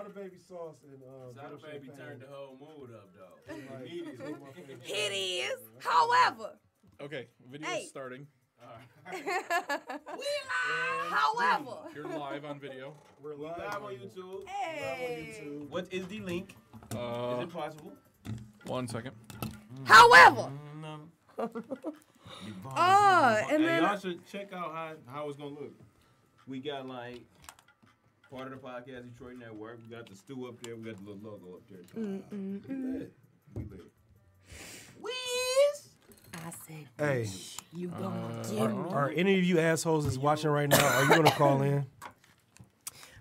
Sada Baby sauce and Sada Baby turned the whole mood up, though. It is. However. Okay, video is starting. We live. However. You're live on video. We're live on YouTube. Hey. What is the link? Is it possible? 1 second. However. And then y'all should check out how it's gonna look. We got like part of the Podcast Detroit Network. We got the stew up there. We got the little logo up there. We lit. Whiz. I said, hey, you gonna get me. Are any of you assholes that's watching right now? Are you gonna call in?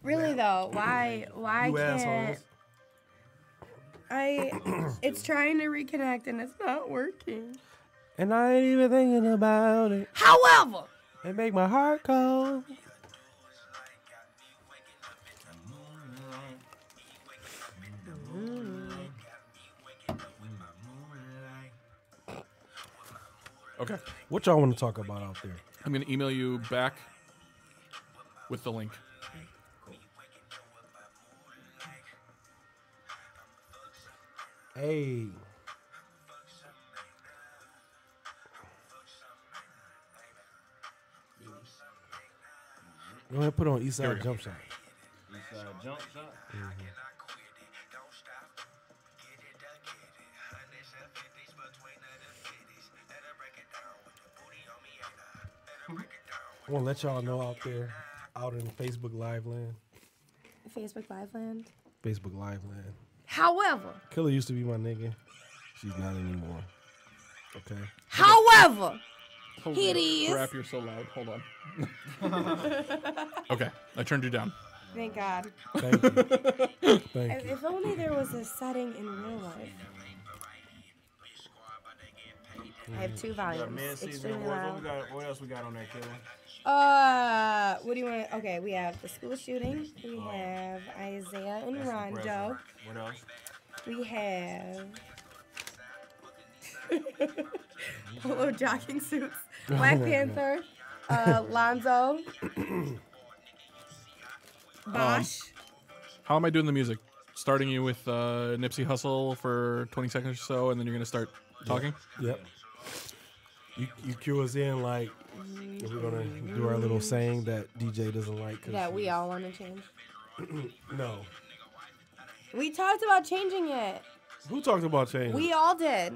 Really though, why You can't assholes. it's trying to reconnect and it's not working. And I ain't even thinking about it. However, it make my heart cold. Okay. What y'all want to talk about out there? I'm going to email you back with the link. Hey. Go ahead and put on Eastside Jump Shot. Eastside Jump Shot? I want to let y'all know out there, out in Facebook Live land. Facebook Live land. Facebook Live land. However. Killer used to be my nigga. She's not anymore. Okay. However. Holy it is. Crap, you're so loud. Hold on. Okay, I turned you down. Thank God. Thank you. Thank you. If only there was a setting in real life. I have 2 volumes. Extremely loud. What else we got on that, Killer? What do you want to... Okay, we have the school shooting. We have Isaiah and Rondo. What else? We have... Polo jogging suits. Black Panther. Lonzo. Bosch. How am I doing the music? Starting you with Nipsey Hussle for 20 seconds or so, and then you're going to start talking? Yep. You cue us in like we're going to do our little saying that DJ doesn't like. That we all want to change? No. We talked about changing it. Who talked about changing? We all did.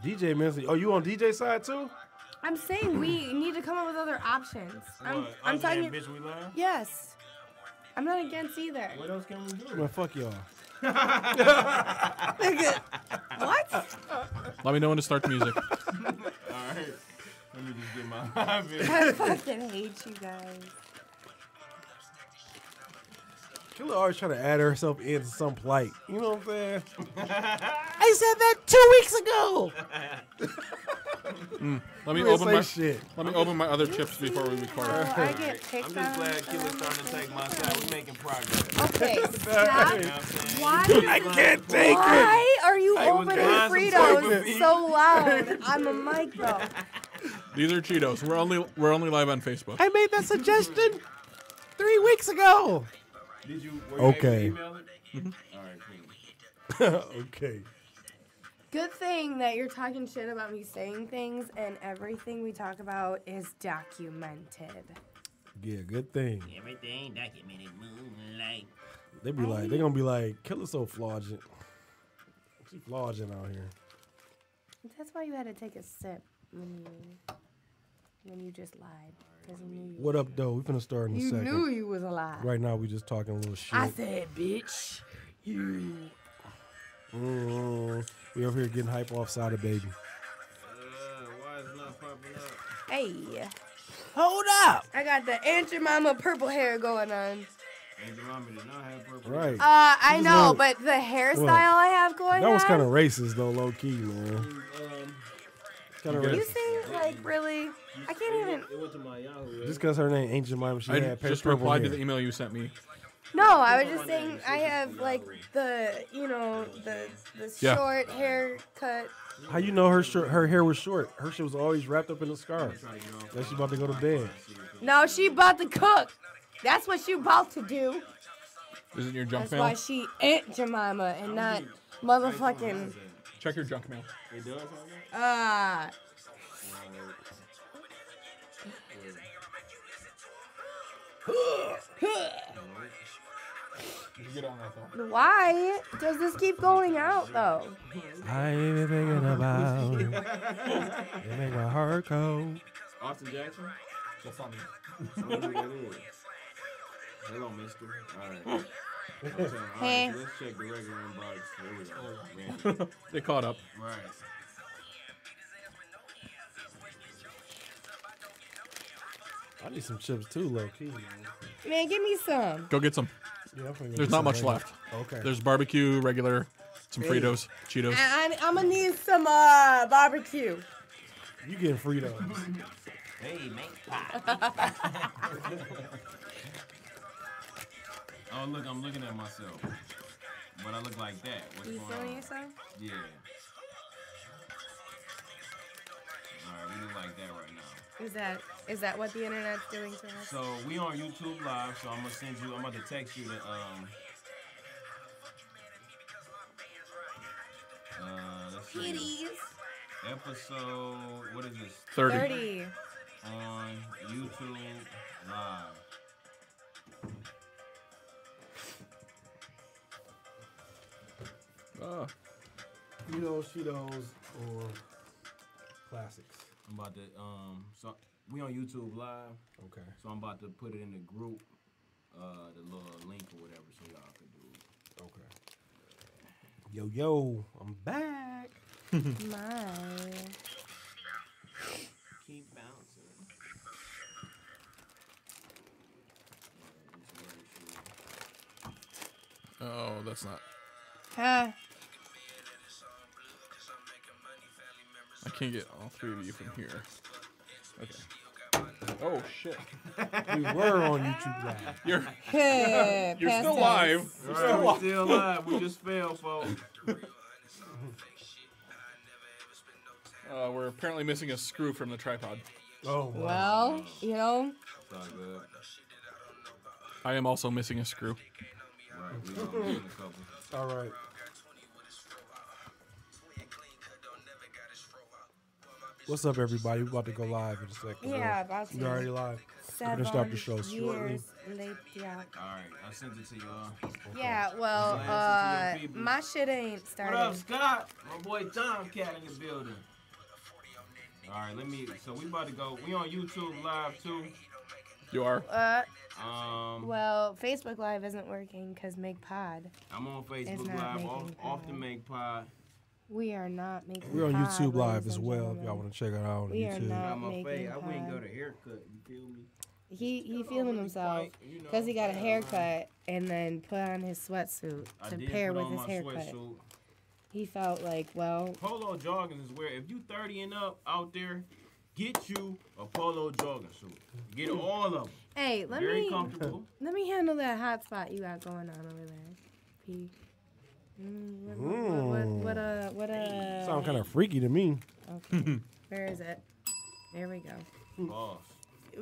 DJ Mincy. Oh, you on DJ side too? I'm saying we need to come up with other options. I'm telling you. Bitch, we love? Yes. I'm not against either. What else can we do? Man, fuck y'all. What? Let me know when to start the music. All right. Let me just get my I fucking hate you guys. Killer always trying to add herself into some plight. You know what I'm saying? I said that 2 weeks ago. Let me open my other chips before we record. I get picked I'm just glad Killer's starting to take my side. We're making progress. Okay, stop. Why? I can't take it. Why are you opening Fritos so loud on the mic, though? These are Cheetos. We're only live on Facebook. I made that suggestion 3 weeks ago. Did you? Okay. Email it? All right, cool. Okay. Good thing that you're talking shit about me saying things and everything we talk about is documented. Yeah, good thing. Everything documented, moonlight. They're gonna be like, Killer's so flaudent. She flaudent out here. That's why you had to take a sip when you just lied. Because you knew you What up, though? We finna start in a second. You knew you was a lie. Right now, we just talking a little shit. I said, bitch. You. We over here getting hype off Sada Baby. Why is it not popping up? Hey. Hold up. I got the Aunt Jemima purple hair going on. Aunt Jemima did not have purple. Right. I know, but the hairstyle I have going on. That was kind of racist, though, low key, man. Kind of racist. You see, like, really? I can't even. It went to my Yahoo. Just because her name ain't Jemima, she had just purple replied hair. to the email you sent me. No, I was just saying I have, like, the short haircut. How you know her hair was short? Her shit was always wrapped up in a scarf. Like she about to go to bed. No, she about to cook. That's what she about to do. Is it in your junk That's mail? why she Aunt Jemima and not motherfucking. Check your junk mail. It does have that? Get on that though. Why does this keep going out though? I ain't even thinking about it. It make my heart cold. Austin Jackson? That's on me. Hello, mister. All right. Hey. Let's check the regular inbox. There we go. They caught up. Right. I need some chips too, low key. Man, give me some. Go get some. Yeah, There's not much left. Okay. There's barbecue, regular, some Fritos, Cheetos. I'm gonna need some barbecue. You getting Fritos. Hey, mate. Oh, look, I'm looking at myself. But I look like that. What's You going feeling on? yourself? Yeah. All right, we look like that right now. Is that what the internet's doing to us? So we on YouTube Live, so I'm gonna send you. I'm about to text you the let's see. Kitties. Episode, what is this? 30. On YouTube Live. Cheetos, or classics. I'm about to so we on YouTube Live. Okay. So I'm about to put it in the group, the little link or whatever, so y'all can do it. Okay. Yo, I'm back. My. Keep bouncing. Oh, that's not. Huh. I can't get all three of you from here. Okay. Oh shit! We were on YouTube Live. You're You're still live. All right, we're still live. We just failed, folks. We're apparently missing a screw from the tripod. Oh, wow. Well, you know. It's all good. I am also missing a screw. All right, we gonna get a couple. All right. What's up, everybody? We're about to go live in a second. Yeah, about to. We're already live. 7 gonna start the show shortly. years late, yeah. All right, I sent it to y'all. Yeah, well, Listen to your people. my shit ain't What started. up, Scott? My boy Tomcat in the building. All right, so we about to go. We on YouTube Live too. You are. Well, Facebook Live isn't working because Make Pod. I'm on It's Facebook not Live, making off the pod. Make Pod. We are not making. We're on pod, YouTube Live ladies as and well. If gentlemen. y'all want to check it out on We are YouTube. not- Got my making face. I wouldn't pod. go to haircut. You feel me? He feeling himself because he got a haircut and then put on his sweatsuit I to did pair put with on his my haircut. sweatsuit. He felt like, well, Polo jogging is where if you 30 and up out there, get you a polo jogging suit. Get all of them. hey, Very comfortable. let me handle that hot spot you got going on over there. P. What Sound kind of freaky to me. Okay. Where is it? There we go. Boss.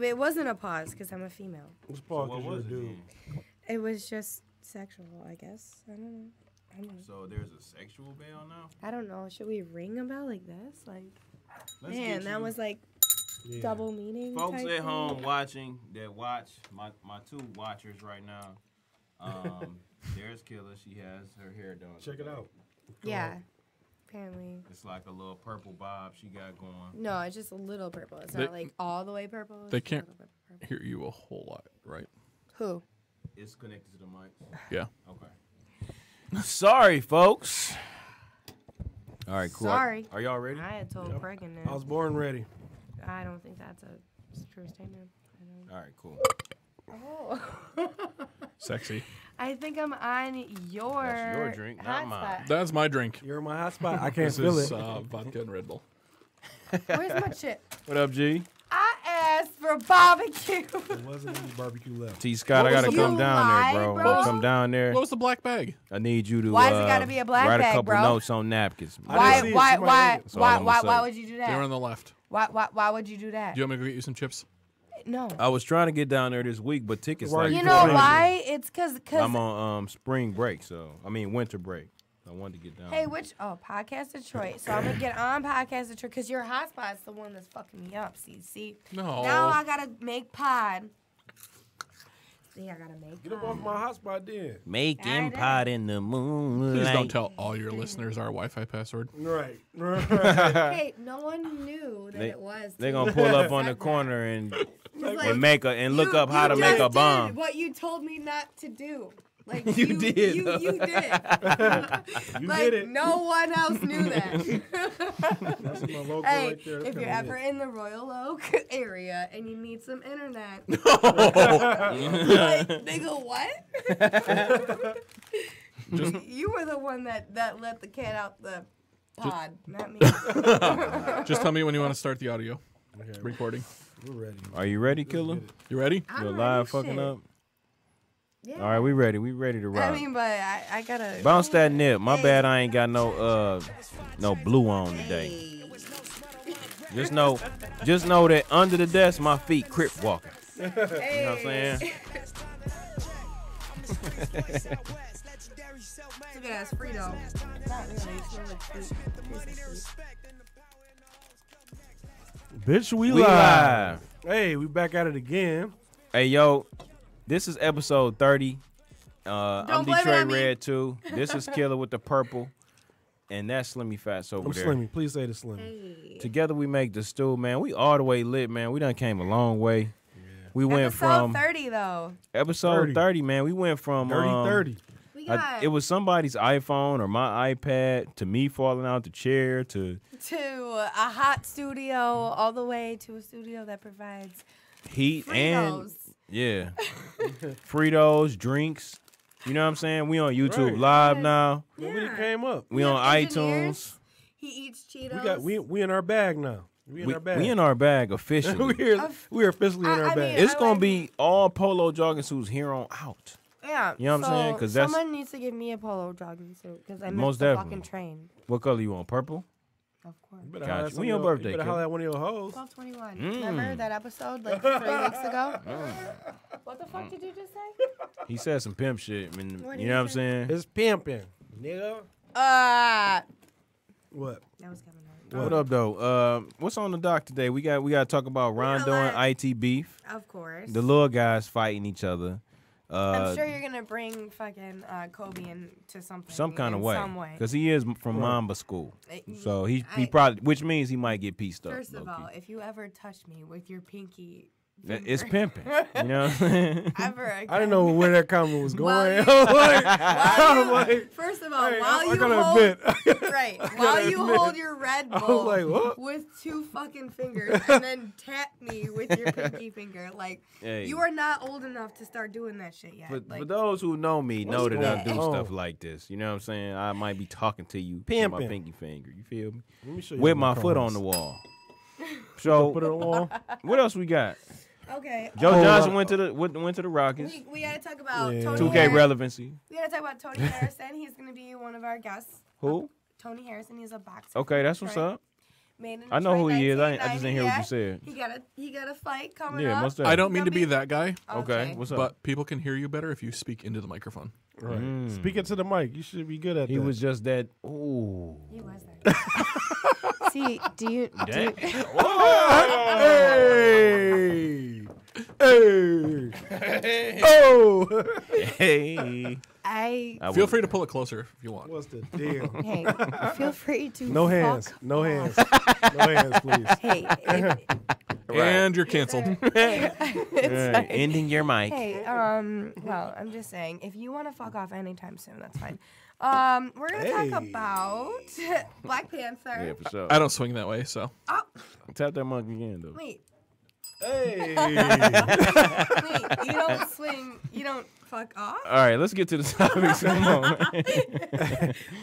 It wasn't a pause because I'm a female. What's So Paul? what Because you're a was it dude. then? It was just sexual, I guess. I don't know. So there's a sexual bell now? I don't know. Should we ring a bell like this? Like, Let's man, get that you- was like Yeah. double meaning. Folks type at thing. home watching that watch, my two watchers right now. There's Killer. She has her hair done. Check it out. Yeah. Apparently. It's like a little purple bob she got going. No, it's just a little purple. It's They- not like all the way purple. It's they just a can't- little bit purple. Hear you a whole lot, right? Who? It's connected to the mic. Yeah. Okay. Sorry, folks. All right, cool. Sorry. Are y'all ready? I had told Yep. pregnant. I was born ready. I don't think that's a true statement. All right, cool. Oh. Sexy. I think I'm on your. That's your drink, not mine. hotspot. That's my drink. You're in my hot spot. I can't This feel is it. vodka and Red Bull. Where's my shit? What up, G? I asked for barbecue. There wasn't any barbecue left. T. Scott, What I was gotta the- come You down lie, there, bro. bro. Come down there. What was the black bag? I need you to Why does it gotta be a black write bag, a couple bro? notes on napkins. I Why? didn't see it. Why? Somebody Why? ate it. That's all I'm gonna Why say. would you do They were on that? the left. Why would you do that? Do you want me to go get you some chips? No. I was trying to get down there this week, but tickets Why are like You you know doing why? It's because I'm on spring break, winter break. I wanted to get down. Hey, Podcast Detroit. So I'm gonna get on Podcast Detroit because your hotspot's the one that's fucking me up. See. No. Now I gotta make pod. See, I gotta make. Get up off my hotspot then. Making Got it. pot in the moonlight. Please don't tell all your listeners our Wi-Fi password. Right. Hey, no one knew that it was. They're till gonna you pull up said on the that. corner and It's like, look up how to make a just bomb. did what you told me not to do. Like You did, You though. did. You Like did it. no one else knew that. That's my logo Hey, right there. That's if you're kinda ever it. in the Royal Oak area and you need some internet, like, they go, what? You were the one that let the cat out the pod, not me. Just tell me when you want to start the audio Okay, recording. we're ready. Are you ready, Killer? You ready? I'm You're ready, live fucking shit. up. Yeah. All right, we ready. We ready to rock. I mean, but I gotta Bounce that nip. My Hey. bad. I ain't got no blue on today. Hey. Just know that under the desk, my feet crip walking. Hey. You know what I'm saying? Look at that, it's Frito. Not really. It smells like fruit. Tastes like fruit. Bitch, we We live. Hey, we back at it again. Hey, yo, this is episode 30. I'm Don't blame it Detroit on me. Red 2. This is Killer with the purple. And that's Slimmy Fats over I'm there. Slimmy. Please say the Slimmy. Hey. Together we make the stew, man. We all the way lit, man. We done came a long way. We went Episode from 30 though. episode 30, man. We went from Dirty 30. We got it was somebody's iPhone or my iPad to me falling out the chair to to a hot studio all the way to a studio that provides heat and Fritos. yeah, Fritos, drinks. You know what I'm saying? We on YouTube Right. Live now. Nobody Yeah. came up. We have on engineers. iTunes. He eats Cheetos. We in our bag now. We in our bag. We in our bag officially. we're officially in our I bag. mean, It's gonna be all polo jogging suits here on out. Yeah. You know what I'm saying? 'Cause that's- someone needs to give me a polo jogging suit because I missed Most the definitely. fucking train. What color you want? Purple? Of course. You better Gotcha. holler at some When of your birthday, You better kid? holler at one of your hoes. 12/21. Mm. Remember that episode like 3 weeks ago? What the fuck did you just say? He said some pimp shit. What You did know he what I'm say? saying? It's pimping, nigga. What? That was Kevin Hart. What up, though? What's on the dock today? We got to talk about Rondo and IT beef. Of course. The little guys fighting each other. I'm sure you're gonna bring fucking Kobe into something. Some kind of way. Some way. Because he is from Mamba school. It- So he I- probably, which means he might get pieced up. First of low-key. all, if you ever touch me with your pinky, It's finger, pimping. You know what I'm saying? ever again, I didn't know where that comment was While going. you- I was like, First of all, hey, while I you gotta hold, admit. right, while you admit. hold your Red I was Bull like, what? with 2 fucking fingers and then tap me with your pinky finger, like Hey. you are not old enough to start doing that shit yet. But like, for those who know me, know that I do going on? stuff like this. You know what I'm saying? I might be talking to you with my Pimping. pinky finger. You feel me? Let me show you With my my foot on cards. the wall. Put it on the So wall. what else we got? okay, Joe Oh, Johnson uh, went to the Rockets. we gotta talk about Yeah. Tony 2K Harris. relevancy. We gotta talk about Tony Harrison. He's gonna be one of our guests. Who? Tony Harrison. He's a boxer. Okay, from that's what's Detroit. up. Made in I know who Detroit, he is. I just didn't hear what you 1990, said. He got a fight coming Yeah, up. most I definitely. don't mean to be that guy, Okay, what's up? but people can hear you better if you speak into the microphone. Right. Speak it to the mic. You should be good at He that. was just that. Ooh. He was there. See, do you? Damn. Hey. Hey. Oh. Hey. I Feel free to pull it closer if you want. What's the deal? hey, feel free to No hands. fuck No off. hands. No hands, please. Hey, And you're canceled. it's Right. Ending your mic. hey, well, I'm just saying, if you want to fuck off anytime soon, that's fine. We're gonna Hey. talk about Black Panther. Yeah, for sure. I don't swing that way, so. Oh, Tap that monkey again, though. wait, Hey. wait, you don't swing, you don't fuck off? All right, let's get to the topics. Come on.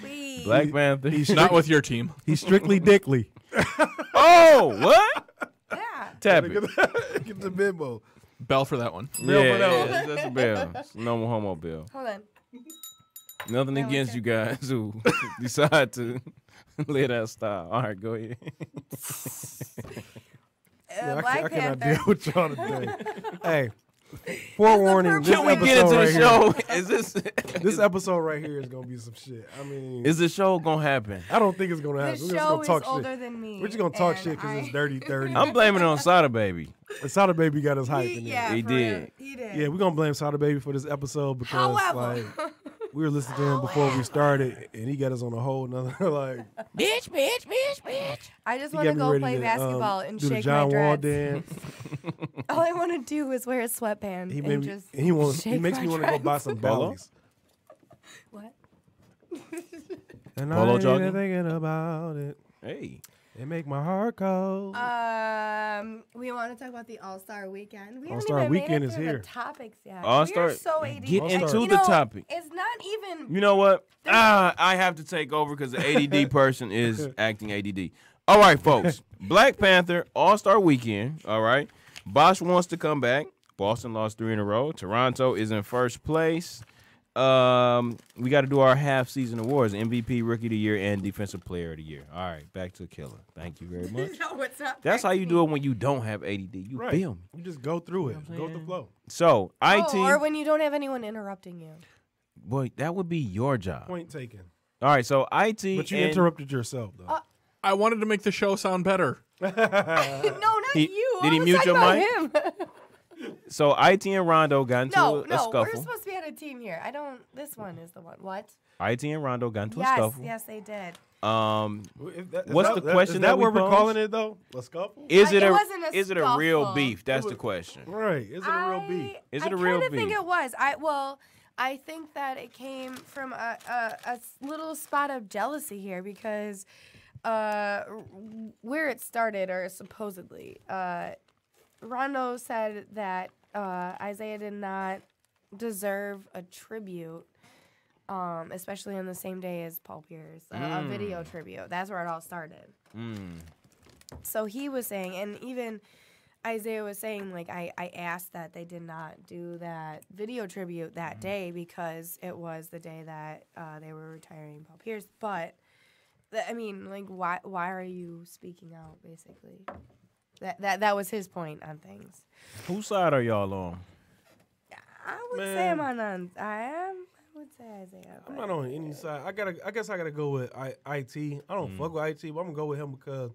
Wait. Black Panther. Not with your team. He's strictly dickly. Oh, what? Yeah. Tap it. Get the bimbo. Bell for that one. Bell Yeah, for that yeah, that's a bell. It's no homo bill. Hold on. Nothing No, against okay. you guys who decide to live that style. All right, go ahead. Black cannot Panther. deal with y'all today. Hey, forewarning. Can we get into the show? Is This episode right here is gonna be some shit. I mean, is the show gonna happen? I don't think it's gonna The happen. We're just show gonna is talk older shit. than me. We're just gonna talk and shit because it's I- dirty 30. I'm blaming it on Sada Baby. Sada Baby got us hyped in there. Yeah, He for did. real. He did. Yeah, we're gonna blame Sada Baby for this episode because However. like we were listening to him before we started, and he got us on a whole nother like. Bitch. I just He want to got me go ready play to basketball and do the shake John my Wall dreads. dance. All I want to do is wear a sweatband He and made me, just and he shake makes my me want to go buy some Polo? bellies. What? And Polo I ain't jogging? even thinking about it. Hey, It make my heart cold. We want to talk about the All-Star Weekend. We All-Star haven't even Weekend made it is through here. the topics yet. All-Star- We're so ADD. get into the topic. It's not even. you know what? I have to take over because the ADD person is acting ADD. All right, folks. Black Panther All-Star Weekend. All right. Bosch wants to come back. Boston lost 3 in a row. Toronto is in first place. We got to do our half-season awards: MVP, Rookie of the Year, and Defensive Player of the Year. All right, back to Killer. Thank you very much. No, it's not. That's how you do it when you don't have ADD. You Right. feel me? You just go through it. what I'm Go with the saying? flow. So, IT, Or when you don't have anyone interrupting you. boy, that would be your job. Point taken. All right, so IT, But you and interrupted yourself though. I wanted to make the show sound better. No, not He- you. did he I was mute talking your about him. So IT and Rondo got into No, a we're scuffle. supposed to be on a team here. I don't. This one is the one. What? IT and Rondo got into a Yes, scuffle. yes, they did. What's the question Is that that we what we're posed? calling it though? A scuffle? Is it It a wasn't a is it a real scuffle. beef? That's the question. Right. Is it a real beef? Is it a I real kinda think beef? it was. I think that it came from a little spot of jealousy here because where it started, or supposedly, Rondo said that Isaiah did not deserve a tribute, especially on the same day as Paul Pierce, a video tribute. That's where it all started. So he was saying, and even Isaiah was saying, like, I asked that they did not do that video tribute that day because it was the day that they were retiring Paul Pierce. But, I mean, like, why are you speaking out, basically? That was his point on things. Whose side are y'all on? I would say I'm on. I would say Isaiah. I'm not on any side. I guess I gotta go with IT. I don't fuck with IT, but I'm gonna go with him because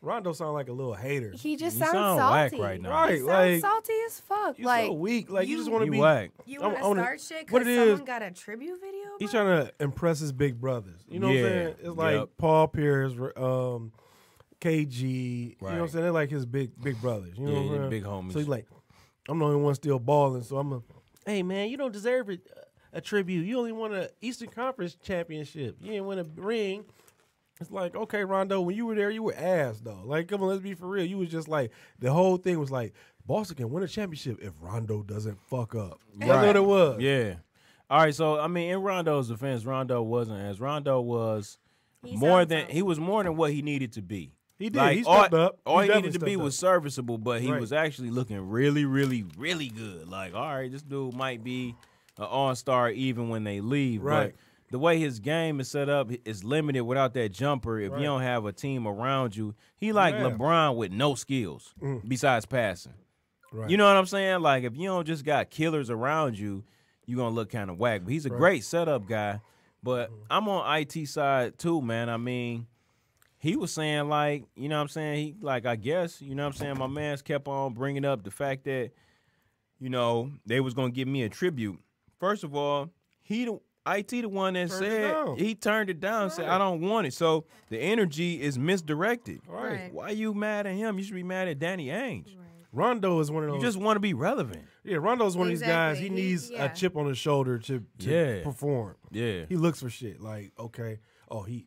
Rondo sounds like a little hater. He just You sounds sound salty. whack right now. Right, He sounds like salty as fuck. you Like so weak. Like you just want to You be. whack. you I'm want on to it. start shit What because it is- someone got a tribute video. He's bro? trying to impress his big brothers. You know what I'm Yeah, saying? It's like yep. Paul Pierce, KG. You know what I'm Right. saying? They're like his big brothers. You know Yeah, what I'm your saying? big homies. So he's like, I'm the only one still balling. So I'm hey man, you don't deserve a tribute. You only won an Eastern Conference championship. You didn't win a ring. It's like, okay, Rondo, when you were there, you were ass though. Like, come on, let's be for real. You was just like, the whole thing was like, Boston can win a championship if Rondo doesn't fuck up. That's Right. what it was. Yeah. All right, so I mean, in Rondo's defense, Rondo wasn't as Rondo was He more sounds than salty. he was more than what he needed to be. He did. Like, He stepped up. All he definitely needed to be stepped was up. serviceable, but he Right. was actually looking really, really, really good. Like, all right, this dude might be an all-star even when they leave. Right. But the way his game is set up is limited without that jumper. If Right. you don't have a team around you, he like Yeah. LeBron with no skills besides passing. Right. You know what I'm saying? Like, if you don't just got killers around you, you're going to look kind of whack. But he's a great setup guy. But I'm on IT side too, man. I mean, he was saying, like, you know what I'm saying? He, like, I guess, you know what I'm saying? My man's kept on bringing up the fact that, you know, they was going to give me a tribute. First of all, IT the one that Turned it said, down. he turned it down, said, I don't want it. So the energy is misdirected. Right. Why you mad at him? You should be mad at Danny Ainge. Rondo is one of You those. just want to be relevant. Yeah, Rondo's one of these guys. Exactly. He needs Yeah. a chip on his shoulder to Yeah. perform. Yeah. He looks for shit. Like, okay, oh, he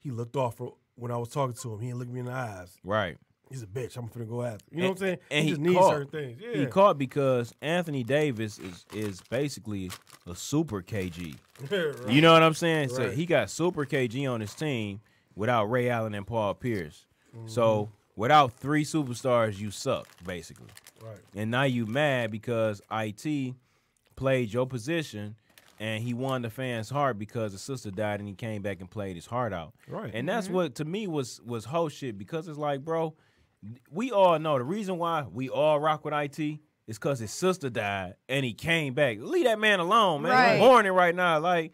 looked off for when I was talking to him. He didn't look me in the eyes. Right. He's a bitch. I'm finna go after. You know what I'm saying? And he he just needs caught. certain things. Yeah. He caught because Anthony Davis is basically a super KG. Right. You know what I'm saying? So Right. he got super KG on his team without Ray Allen and Paul Pierce. Mm-hmm. So without 3 superstars, you suck, basically. Right. And now you mad because IT played your position and he won the fans' heart because the sister died and he came back and played his heart out. Right. And that's what, to me, was whole shit because it's like, bro, we all know the reason why we all rock with IT is because his sister died and he came back. Leave that man alone, man. Right. He's horny right now. Like,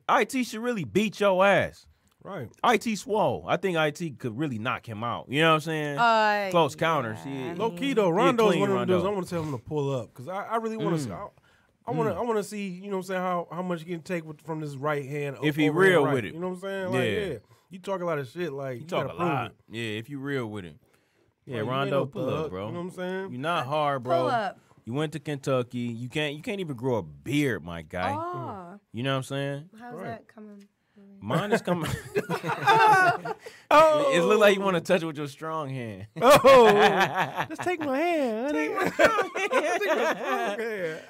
IT should really beat your ass. Right. IT swole. I think IT could really knock him out. You know what I'm saying? Close counters. Yeah. Low key though, Rondo is clean one of them dudes. Rondo. I want to tell him to pull up because I really want to see. I want to see, you know what I'm saying, how much he can take from this right hand. If he overhand real right. with it. You know what I'm saying? Like, yeah. You talk a lot of shit. Like, You talk gotta a prove lot. it. Yeah, if you real with it. Yeah, Like, you Rondo, ain't no pull thug, up, bro. You know what I'm saying? You're not hard, bro. Pull up. You went to Kentucky. You can't even grow a beard, my guy. Oh, You know what I'm saying? how's Right. that coming? Mine is coming. It look like you want to touch it with your strong hand. Oh, just take my hand. Honey. Take my strong hand.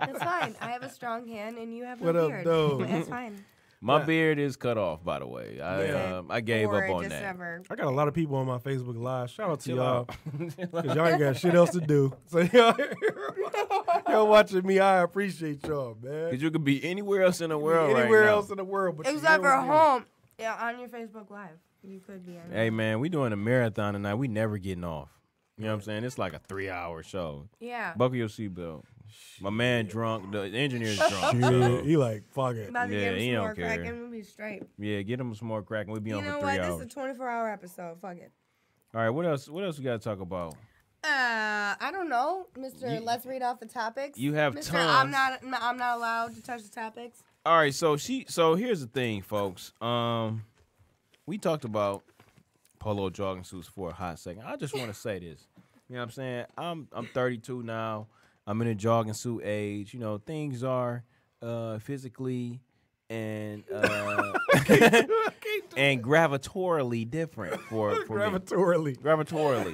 It's fine. I have a strong hand and you have What no up, beard. dog? That's fine. My Yeah. beard is cut off, by the way. I gave Or up on just that. never. I got a lot of people on my Facebook Live. Shout out to Chill y'all. out. Because y'all ain't got shit else to do. So y'all watching me, I appreciate y'all, man. Because you could be anywhere else in the world Anywhere right now. else in the world. But Except you for here with me. home. Yeah, on your Facebook Live. You could be on Hey, man, we doing a marathon tonight. We never getting off. You know what I'm saying? It's like a 3-hour show. Yeah. Buckle your seatbelt. My man drunk. The engineer's drunk. Shit, so, he like, fuck it. About to Yeah, give he him some don't more crack care. and we'll be straight. yeah, get him some more crack and we'll be You on know for 3 what? hours. This is a 24-hour episode. Fuck it. All right, what else we got to talk about? I don't know, Mr. Let's read off the topics. You have Mr. tons. I'm not allowed to touch the topics. All right, so here's the thing, folks. We talked about polo jogging suits for a hot second. I just want to say this. You know what I'm saying? I'm 32 now. I'm in a jogging suit age. You know, things are physically and and gravitatorily different for me. Gravitatorily. Gravitorily.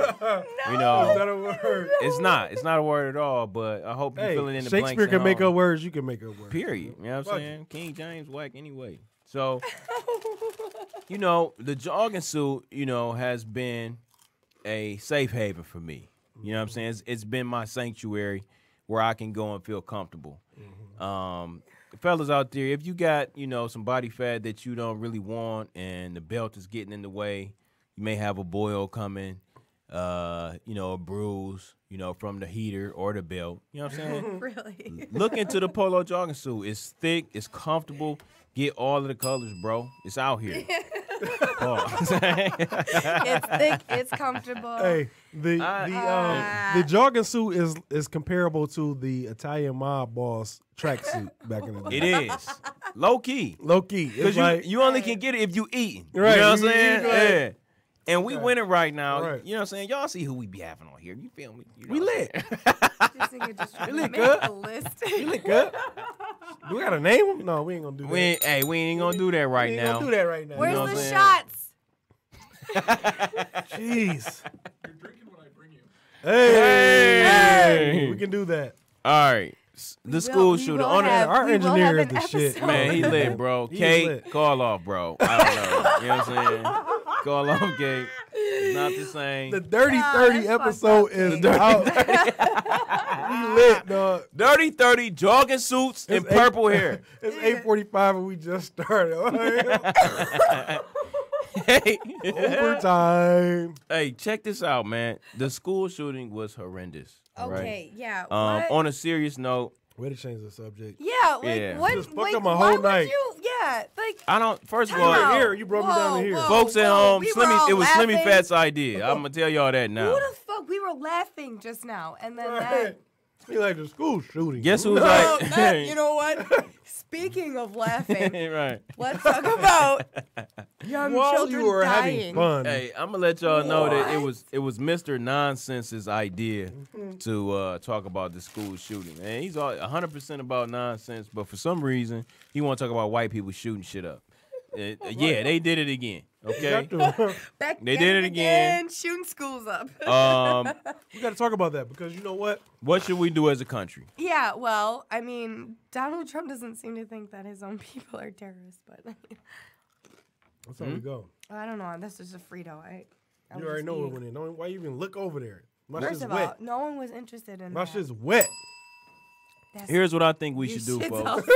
You Is know, that a word? it's not a word at all, but I hope you're Hey, filling in the blanks. Shakespeare at can make home. up words. You can make up words. Period. You know what I'm Fuck saying? King James whack anyway. So, you know, the jogging suit, you know, has been a safe haven for me. You know what I'm saying? It's been my sanctuary where I can go and feel comfortable. Fellas out there, if you got, you know, some body fat that you don't really want and the belt is getting in the way, you may have a boil coming, you know, a bruise, you know, from the heater or the belt. You know what I'm saying? Really? Look into the polo jogging suit. It's thick. It's comfortable. Get all of the colors, bro. It's out here. It's thick. It's comfortable. Hey, the jogging suit is comparable to the Italian mob boss tracksuit back in the day. It is. Low key. Low key. Because It's like, you only can get it if you eating. Right. You know what I'm You saying? eat, Yeah. And we winning right now. Right. You know what I'm saying? Y'all see who we be having on here. You feel me? You know we what I'm lit. This nigga just trying to look make good. a list. We lit good. Do we gotta name him? No, we ain't gonna do that. We ain't gonna do that right we ain't now. gonna do that right now. Where's know what the I'm saying? shots? Jeez. You're drinking what I bring you. Hey, we can do that. All right. The school shooter. On our engineer is the shit. Man, he lit, bro. He Kate, lit. call off, bro. I don't know. You know what I'm saying? Call off, Kate. It's not the same. The Dirty Nah, 30 that's episode fucked up, is Kate. out. We lit, dog. Dirty 30 jogging suits and It's purple hair. It's 8:45 and we just started. Hey. Overtime. Hey, check this out, man. The school shooting was horrendous. all right? Okay, yeah. On a serious note, Way to change the subject. Yeah, like Yeah. what? Just fucked like, up my why whole would night. you? Yeah, like. I don't. First of Time all, out. Here, you brought me down to here. folks at whoa, home, we were all Slimmy. It was Slimmy laughing. Fat's idea. I'm gonna tell y'all that now. Who the fuck? We were laughing just now, and then that. He like the school shooting. Guess who's Oh, like? that, you know what? Speaking of laughing, Right. let's talk about young While children you were dying. having fun. Hey, I'm gonna let y'all know that What? it was Mr. Nonsense's idea to talk about the school shooting. And he's all 100% about nonsense, but for some reason he want to talk about white people shooting shit up. Yeah, they did it again. Okay. Back They at did it again. shooting schools up. We got to talk about that because you know what? What should we do as a country? Yeah, well, I mean, Donald Trump doesn't seem to think that his own people are terrorists, but That's how we go. I don't know. This is a Frito. You already know it went in. Why you even look over there? My First shit's of wet. all, no one was interested in My that. shit's wet. Here's what I think we should do, folks.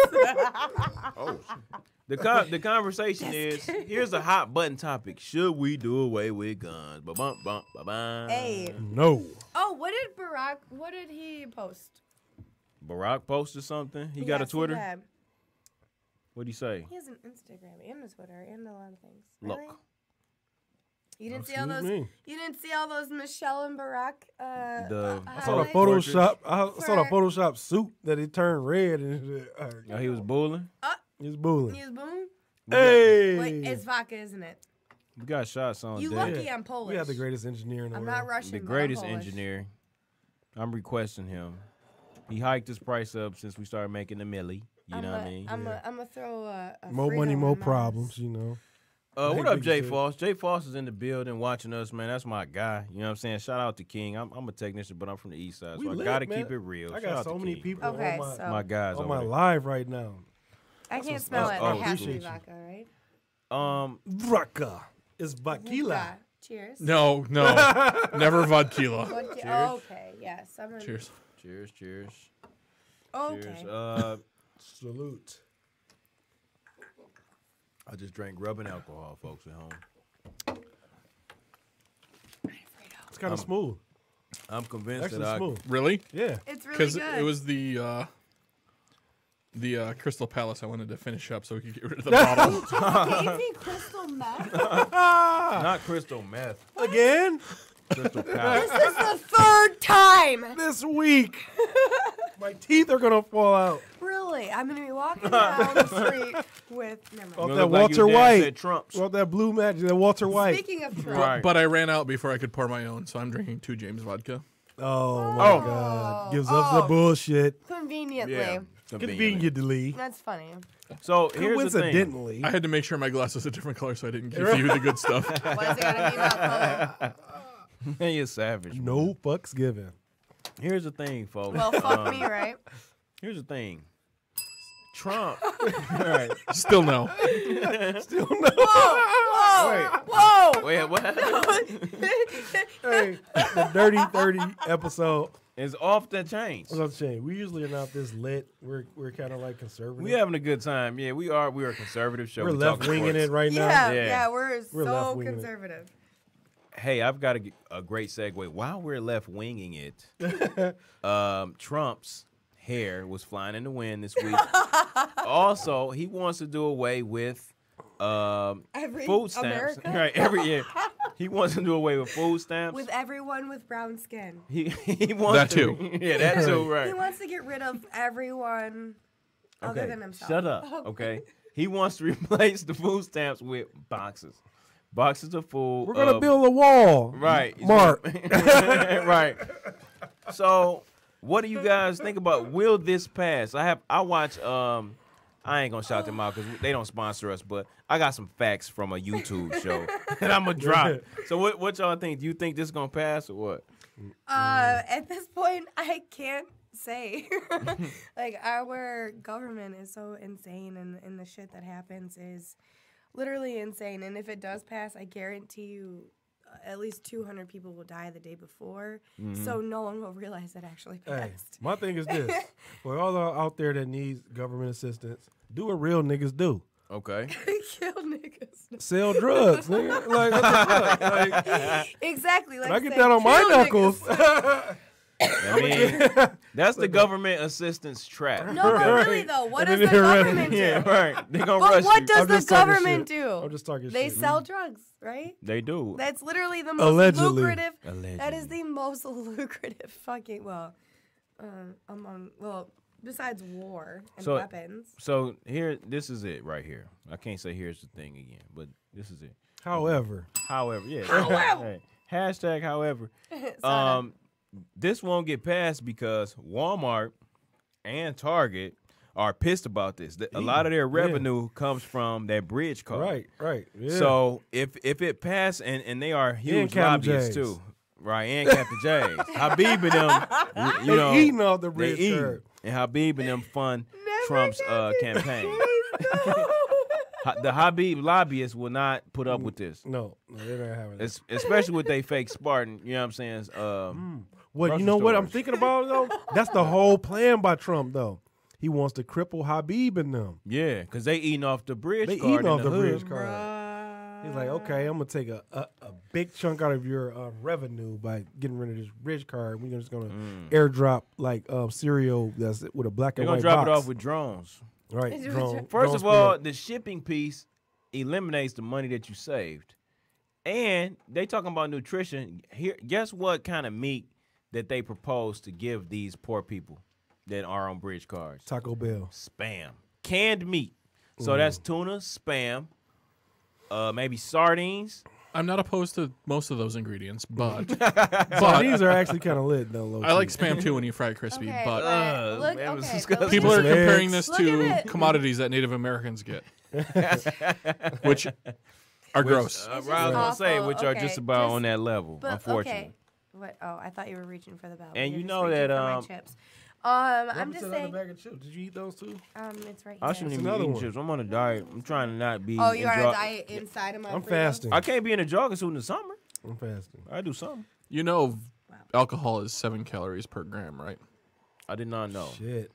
Oh, the conversation is, here's a hot button topic. Should we do away with guns? Ba-bum, bum, ba-bum. Hey. No. Oh, what did he post? Barack posted something. He got a Twitter. That. What'd he say? He has an Instagram and a Twitter and a lot of things. Look. Really? You didn't see all those. You didn't see all those Michelle and Barack. I saw the Photoshop. I saw the Photoshop suit that it turned red and He was bullying. he was bullying. He was boom. Hey, Wait, it's vodka, isn't it? We got shots on You deck. lucky I'm Polish. we have the greatest engineer in the I'm world. not Russian. The but greatest I'm Polish. engineer. I'm requesting him. He hiked his price up since we started making the milli. You know what I mean? I'm gonna throw a More Frito money, in more my problems. You know. What up, Jay Biggie Foss? Jay Foss is in the building watching us, man. That's my guy. You know what I'm saying? Shout out to King. I'm a technician, but I'm from the east side, We so lit, I gotta man. keep it real. I Shout got out so to many King. people Okay, on so My guys my over there. live right now. I can't what's smell up. it. Oh, It has to be appreciate you. vodka, right? Vodka. It's vodka. Vodka. Cheers. No, never vodka. Vodka. Oh, okay. Yes. Cheers. Cheers, cheers. Okay. Cheers. Salute. I just drank rubbing alcohol, folks at home. It's kind of smooth. I'm convinced Actually that smooth. Really? Yeah. It's really Because good. it was the Crystal Palace I wanted to finish up so we could get rid of the bottle. Gave me crystal meth. not crystal meth, Again crystal powder. This is the third time. this week. My teeth are gonna fall out. Really? I'm gonna be walking down the street with. Never Oh, mind. that Walter White. Trumps. Well, that blue magic, that Walter White. Speaking of Trump, Right. But I ran out before I could pour my own, so I'm drinking 2 James vodka. Oh my God! Gives us the bullshit. conveniently. Yeah. Conveniently. That's funny. So here's the thing. Coincidentally. I had to make sure my glass was a different color so I didn't give you the good stuff. Why is it gotta be that color? Man, you're savage. man. No fucks given. Here's the thing, folks. Well, fuck me, right? Here's the thing. Trump. Right. Still no. Whoa! Wait, what? Hey, the Dirty 30 episode. It's off the chain. As I'm saying, we usually are not this lit. We're kind of like conservative. We having a good time. Yeah, we are. We're a conservative show. We're We talk left winging sports. it right now. Yeah, Yeah. yeah, we're We're so left-winging it. conservative. Hey, I've got a great segue. While we're left winging it, Trump's hair was flying in the wind this week. Also, he wants to do away with Every food stamps. America? Right, every year. He wants to do away with food stamps. With everyone with brown skin. He wants That to, too. Yeah, that too, He right. wants to get rid of everyone other than himself. Shut up. Okay. He wants to replace the food stamps with boxes. Boxes of food. We're gonna build a wall. Right. Mark. Right. So, what do you guys think about? Will this pass? I watch. I ain't gonna shout them out because they don't sponsor us, but I got some facts from a YouTube show that I'm gonna drop. So, what y'all think? Do you think this is gonna pass or what? At this point, I can't say. Like, our government is so insane, and the shit that happens is literally insane. And if it does pass, I guarantee you at least 200 people will die the day before. So no one will realize it actually Hey, passed. my thing is this: for all out there that needs government assistance, do what real niggas do. Okay. Kill niggas. Sell drugs, nigga. Like, what the fuck? Like, Exactly. Like when I get say, that on my kill knuckles. niggas. I mean, that's the government assistance trap. No, but Right. really though, what And does then the they're government do? Yeah, right. They gonna But rush what you. does I'm the just talking government shit. do? I'm just talking They shit. sell drugs, right? They do. That's literally the most Allegedly. lucrative. That Allegedly. is the most lucrative fucking besides war and So- weapons. So this is it right here. I can't say here's the thing again, but this is it. However, However, yeah. However. Hey, hashtag however. So, This won't get passed because Walmart and Target are pissed about this. A lot of their revenue comes from that bridge card. right. Yeah. So if it passed, and they are huge Captain lobbyists J's. too. Right, and Captain James. Habib and them, you know. they eating off the They bridge eating. curve. And Habib and them fund never Trump's got to campaign. James, no. The Habib lobbyists will not put up with this. No, they're not having it. Especially with they fake Spartan, you know what I'm saying? What Grocery you know? What I'm stores. thinking about though? That's the whole plan by Trump though. He wants to cripple Habib and them. Yeah, because they eating off the bridge They card eating in off the hood. bridge card. He's like, okay, I'm gonna take a big chunk out of your revenue by getting rid of this bridge card. We're just gonna airdrop like cereal that's with a black They're and going to white drop box. it off with drones. Right. First of all, the shipping piece eliminates the money that you saved. And they talking about nutrition. Here, guess what kind of meat that they propose to give these poor people that are on bridge cards? Taco Bell. Spam. Canned meat. So that's tuna, spam, maybe sardines. I'm not opposed to most of those ingredients, but These are actually kind of lit though. Low I like key. spam too when you fry it crispy. Okay, but look, man, it was okay, disgusting. but people are Some comparing eggs. this Look at to it. commoddities that Native Americans get, which are gross. It's just I was gonna say, awful. which are Okay, just about just- on that level, But unfortunately. okay. What? Oh, I thought you were reaching for the bell. And You're you just know reaching that, for my chips. I'm just saying. bag of chips. Did you eat those too? It's right I here. shouldn't It's even be another eating one. chips. I'm on a diet. I'm trying to not be. Oh, you're on in a diet inside of my. I'm Fritos? fasting. I can't be in a jogging suit in the summer. I'm fasting. I do something. You know, alcohol is 7 calories per gram, right? I did not know. Shit.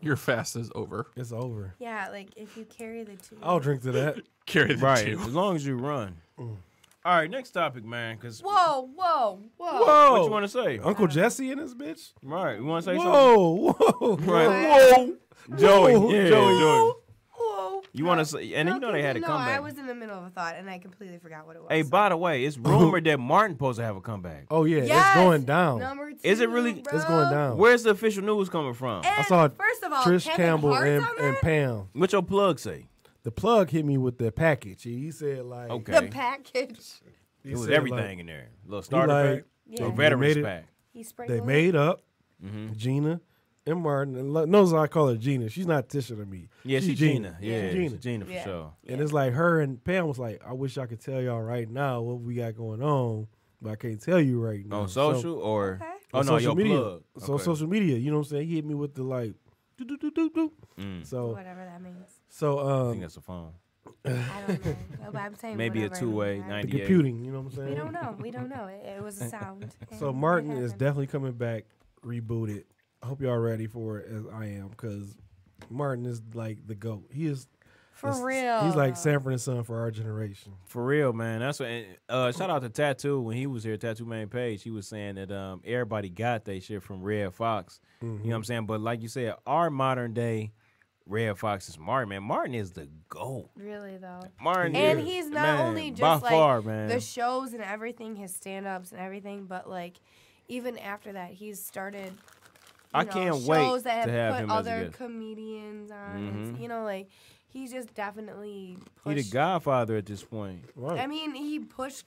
Your fast is over. It's over. Yeah, like if you carry the two. I'll drink to that. Carry the Right, two. as long as you run. All right, next topic, man. Cause Whoa! Whoa. what you want to say? Uncle Jesse in this bitch? Right, you want to say something? Whoa. Whoa. Right. Whoa. Joey, Whoa. yeah, Joey. Joey. Whoa! You want to say? And you know they had a No, comeback. I was in the middle of a thought and I completely forgot what it was. Hey, by the way, it's rumored that Martin's supposed to have a comeback. Oh, yeah. Yes! It's going down. Number 2. Is it really- Bro. It's going down. Where's the official news coming from? And I saw first of all, Trish Kevin Campbell Hart's and, on and that? Pam. What your plug say? The plug hit me with the package. He said, like, Okay. The package. he It was said, everything like, in there. Little starter like, pack, Yeah. little veterans made it- pack. He sprayed they the made up Mm-hmm. Gina and Martin. And knows I call her Gina. She's not Tisha to me. Yeah, she's Gina. Yeah, She's Gina. Gina. Gina for Yeah. sure. And it's like her and Pam was like, I wish I could tell y'all right now what we got going on, but I can't tell you right now. On social or? Okay. Oh on no, social your media. plug. So Okay. social media, you know what I'm saying? He hit me with the like, do. So, Whatever that means. so I think that's a phone. I don't know. No, but I'm saying Maybe a whatever it two-way, means. 90. the computing, you know what I'm saying? We don't know. We don't know. It was a sound. So and Martin it is happened. definitely coming back, rebooted. I hope y'all ready for it as I am, because Martin is like the GOAT. He is For real. He's like Sanford and Son for our generation. For real, man. That's what. Shout out to Tattoo when he was here. Tattoo Man Page. He was saying that everybody got that shit from Red Fox. You know what I'm saying? But like you said, our modern day Red Fox is Martin. Man, Martin is the GOAT. Really though. Martin, And is, he's not man, only by just like far, man. the shows and everything, his stand-ups and everything, but like even after that, he's started. I know, can't shows wait that to have put him as a other guest. comedians on. And, you know, like he's just definitely He pushed. the Godfather at this point. Right. I mean, he pushed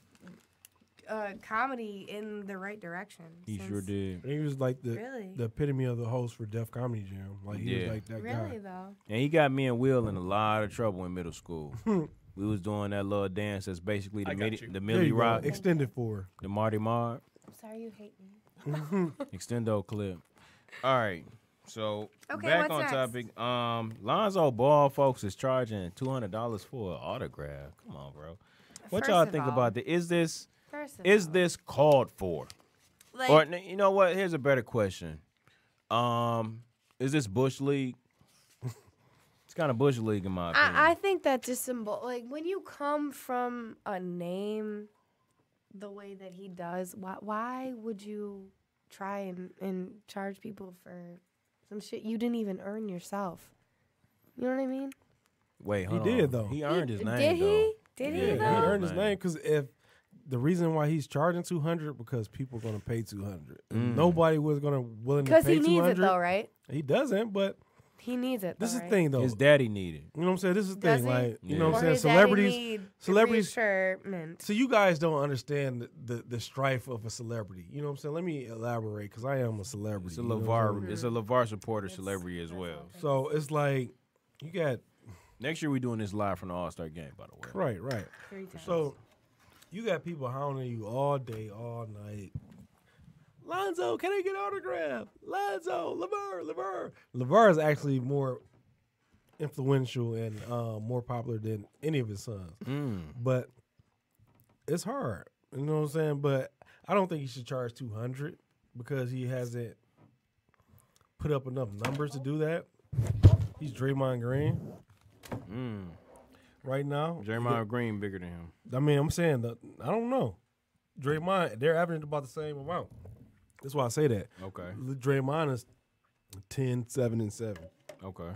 comedy in the right direction. He since- sure did. And he was like Really? the epitome of the host for Def Comedy Jam. Like he Yeah. was like that Really guy. though. And he got me and Will in a lot of trouble in middle school. We was doing that little dance that's basically the I got you. the There Millie you go. Rock, Extended for. the Marty Mark, I'm sorry you hate me. extendo clip. All right. So Okay, back what's on next? topic. Lonzo Ball folks is charging $200 for an autograph. Come on, bro. What First y'all of think all- about that? Is this First of is all, this called for? like, Or you know what? Here's a better question. Is this Bush League? It's kind of Bush League in my opinion. I think that's just symbol. Like when you come from a name the way that he does, why would you try and charge people for some shit you didn't even earn yourself? You know what I mean? Wait, hold did, on. though. He earned his name. Did though. he? Did Yeah, he He though? earned his name because if the reason why he's charging $200 because people are gonna pay $200. Nobody was gonna willing to Because pay he needs it $200. though, right? He doesn't, but He needs it. this though, is the right? thing though. His daddy needed. You know what I'm saying? This is the Does thing. he? Like, you Yeah. know what Or I'm saying? his daddy Celebrities. need celebrities- reassurance. So you guys don't understand the strife of a celebrity. You know what I'm saying? Let me elaborate because I am a celebrity. It's a you know what I'm LeVar. saying? It's a LeVar supporter celebrity as well. So it's like you got Next year we doing this live from the All Star game, by the way. right. 3 times. So you got people hounding you all day, all night. Lonzo, can I get an autograph? Lonzo, LeVar. LeVar is actually more influential and more popular than any of his sons. But it's hard. You know what I'm saying? But I don't think he should charge $200. because he hasn't put up enough numbers to do that. He's Draymond Green. Right now. Draymond Green bigger than him. I mean, I'm saying that I don't know. Draymond, they're averaging about the same amount. That's why I say that. Okay. Draymond is 10, 7, and 7. Okay.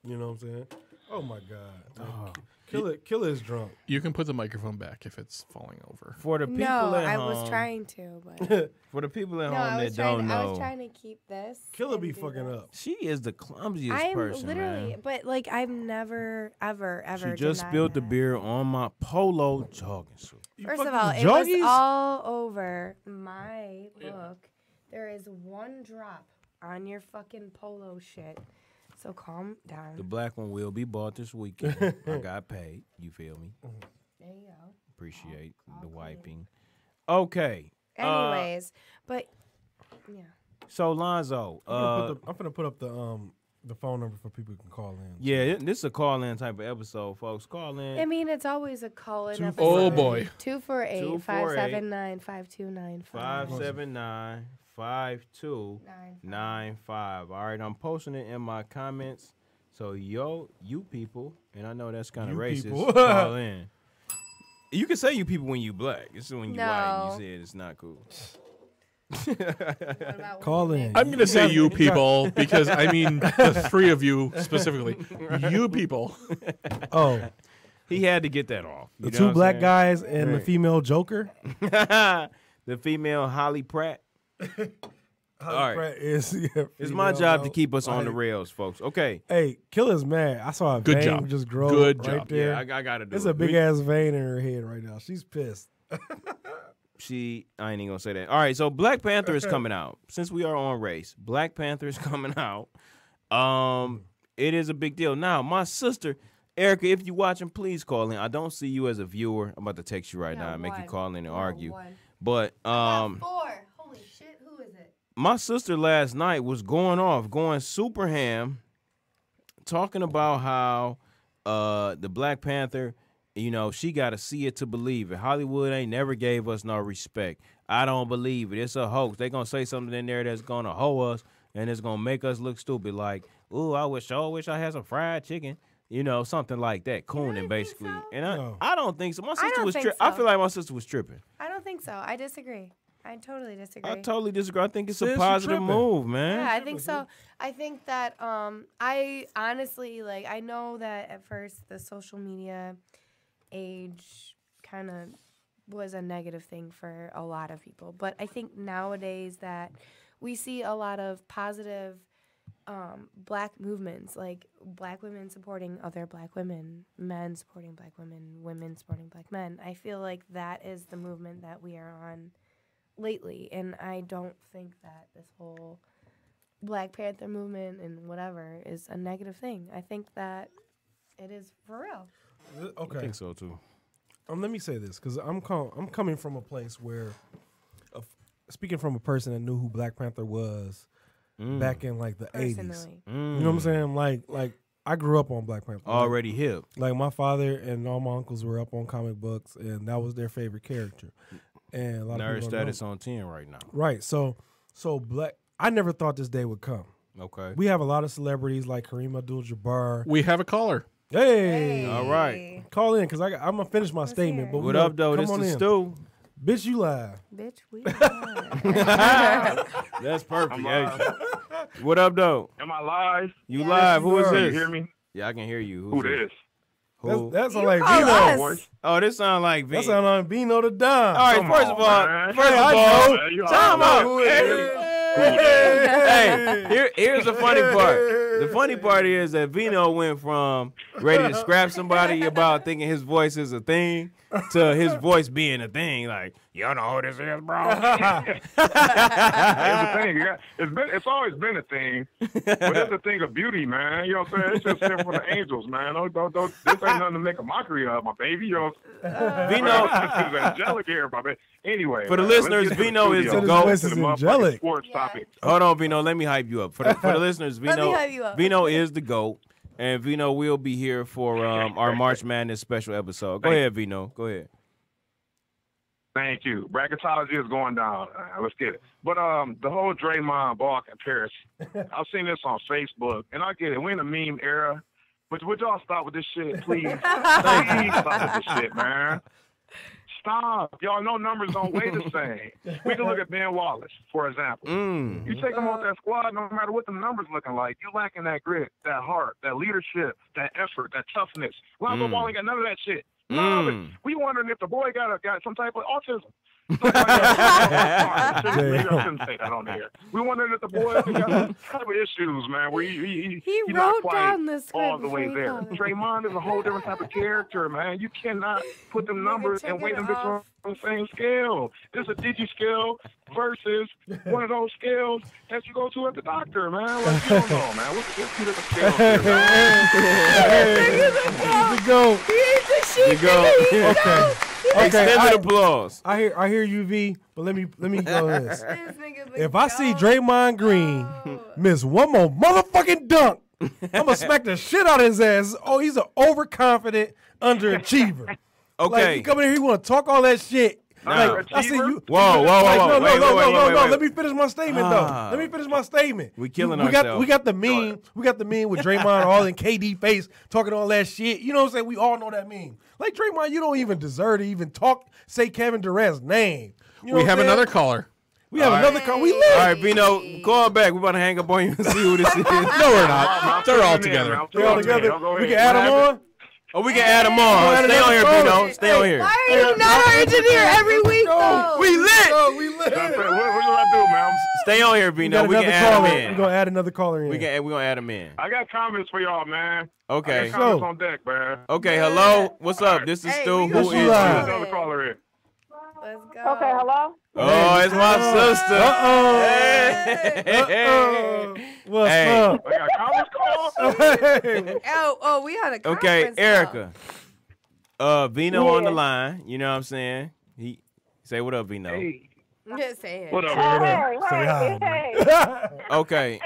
You know what I'm saying? Oh my God. Killer is drunk. You can put the microphone back if it's falling over. For the people No, at I home, was trying to, but for the people at no, home that don't know, I was trying to keep this. Killer and be do fucking this. up. she is the clumsiest I'm person, literally, man. but like I've never, ever. She just denied spilled the that. beer on my polo jogging suit. First of all, it joggies? was all over my book. There is one drop on your fucking polo shit. So calm down. The black one will be bought this weekend. I got paid. You feel me? There you go. Appreciate I'll the clean. wiping. Okay. Anyways, but yeah. So Lonzo, I'm gonna put up the phone number for people who can call in. yeah, this is a call-in type of episode, folks. Call in. I mean, it's always a call-in episode. Oh, boy. 248-579-5295. 579-5295. All right, I'm posting it in my comments. So you people, and I know that's kind of You racist. people. Call in. You can say you people when you black. It's when you white. No. You say it's not cool. What about Call when in. they- I'm going to say you people because I mean the three of you specifically. You people. Oh, He had to get that off. the You know two what I'm black saying? guys and the Right. female Joker. The female Holly Pratt. Holly right. Pratt is. It's my job to keep us on the rails, folks. Okay. Hey, Killer's mad. I saw a Good vein job. just grow Good right job. there. Yeah, I got to do There's it. a big ass vein in her head right now. She's pissed. I ain't even gonna say that. All right, so Black Panther is coming out. Since we are on race, Black Panther is coming out. It is a big deal. Now, my sister, Erica, if you're watching, please call in. I don't see you as a viewer. I'm about to text you right now and make you call in and argue. But 4. Holy shit, who is it? my sister last night was going super ham, talking about how the Black Panther, you know, she got to see it to believe it. Hollywood ain't never gave us no respect. I don't believe it. It's a hoax. They going to say something in there that's going to hoe us, and it's going to make us look stupid. Like, ooh, I wish I had some fried chicken. You know, something like that. Cooning, basically. so? And No. I don't think so. My sister don't was think tripping. so. I feel like my sister was tripping. I don't think so. I disagree. I totally disagree. I totally disagree. I think it's Sis, a you positive tripping. move, man. Yeah, I think so. I think that I honestly I know that at first the social media age kind of was a negative thing for a lot of people, but I think nowadays that we see a lot of positive black movements, like black women supporting other black women, men supporting black women, women supporting black men. I feel like that is the movement that we are on lately, and I don't think that this whole Black Panther movement and whatever is a negative thing. I think that it is for real. I Okay. think so, too. Let me say this because I'm coming from a place where, speaking from a person that knew who Black Panther was back in like the 80s. Personally. You know what I'm saying? Like I grew up on Black Panther. Already hip. Like my father and all my uncles were up on comic books, and that was their favorite character. And a lot Nerd of people don't know. status on 10 right now. Right. So Black. I never thought this day would come. Okay. We have a lot of celebrities like Kareem Abdul-Jabbar. We have a caller. Hey, All right. call in because I'm gonna finish my statement. here? But What up, though? come This on is in. Stu. Bitch, you live. Bitch, we That's perfect. I'm live. What up, though? Am I live? You Yes. live. Who is Sir. Can this? you hear me? Yeah, I can hear you. Who this? Who? That's You like call Vino. us. Voice? Oh, this sound like V. That sound like Vino the Don. All right, Come first on, of all, man. first Hey, of I all, know. Man, you time already out. know. Who is Hey, here's the funny part. The funny part is that Vino went from ready to scrap somebody about thinking his voice is a thing to his voice being a thing. Like, you don't know who this is, bro. It's a thing. It's always been a thing, but it's a thing of beauty, man. You know what I'm saying? It's just sent from the angels, man. Don't. This ain't nothing to make a mockery of, my baby. You know, Vino, it's angelic here, my baby. Anyway, For the man, let's listeners, get to the Vino is studio. the goat. Let's His get to the voice is motherfucking angelic. Sports Yeah. topic. hold on, Vino. Let me hype you up. For the listeners, Let me Vino, hype you up. Vino is the GOAT. And Vino will be here for our March Madness special episode. Go ahead, Vino. Go ahead. Thank you. Bracketology is going down. Let's get it. But the whole Draymond ball comparison, I've seen this on Facebook, and I get it. We're in a meme era, but would y'all stop with this shit, please? Please stop with this shit, man. Stop. Y'all know numbers don't weigh the same. We can look at Ben Wallace, for example. You take him off that squad, no matter what the numbers looking like, you lacking that grit, that heart, that leadership, that effort, that toughness. Lonzo Ball ain't got none of that shit. None of it. We wondering if the boy got some type of autism. Maybe I shouldn't say that on the air. We wondering if the boy got some type of issues, man. Where he's wrote not down the script all the way there. Draymond is a whole different type of character, man. You cannot put them numbers and weigh them on the same scale. There's a digi scale versus one of those scales that you go to at the doctor, man. Like, you don't know, man. What's the different scales here, man? Go. Okay. Extended applause. I hear you, V, but let me go this. If I see Draymond Green miss one more motherfucking dunk, I'm gonna smack the shit out of his ass. Oh, he's an overconfident underachiever. Okay. Like, he come in here, he want to talk all that shit. Like, I see you. Whoa. No. Wait. Let me finish my statement, though. Let me finish my statement. We killing ourselves. We got the meme. We got the meme with Draymond all in KD face talking all that shit. You know what I'm saying? We all know that meme. Like, Draymond, you don't even deserve to even say Kevin Durant's name. You know we have another caller. We have another caller. We lit. All right, Bino, call back. We're about to hang up on you and see who this is. No, we're not. They're all together. They're all together. We can add them on. Oh, we can add them on. Stay on here, Bino. Stay on here. Why are you not our engineer every week, though? We lit. We lit. What should I do, man? Stay on here, Bino. We can add them in. We're going to add another caller in. We're going to add them in. I got comments for y'all, man. Okay. I got comments on deck, man. Okay, hello. What's up? This is Stu. Who is you? Another caller in. Let's go. Okay, hello? Oh, it's my sister. Hey. What's up? I got comments call. Oh, we had a conference Okay, call. Erica. Vino on the line. You know what I'm saying? He say what up, Vino. Hey. Just say it. What up, Hey. Okay.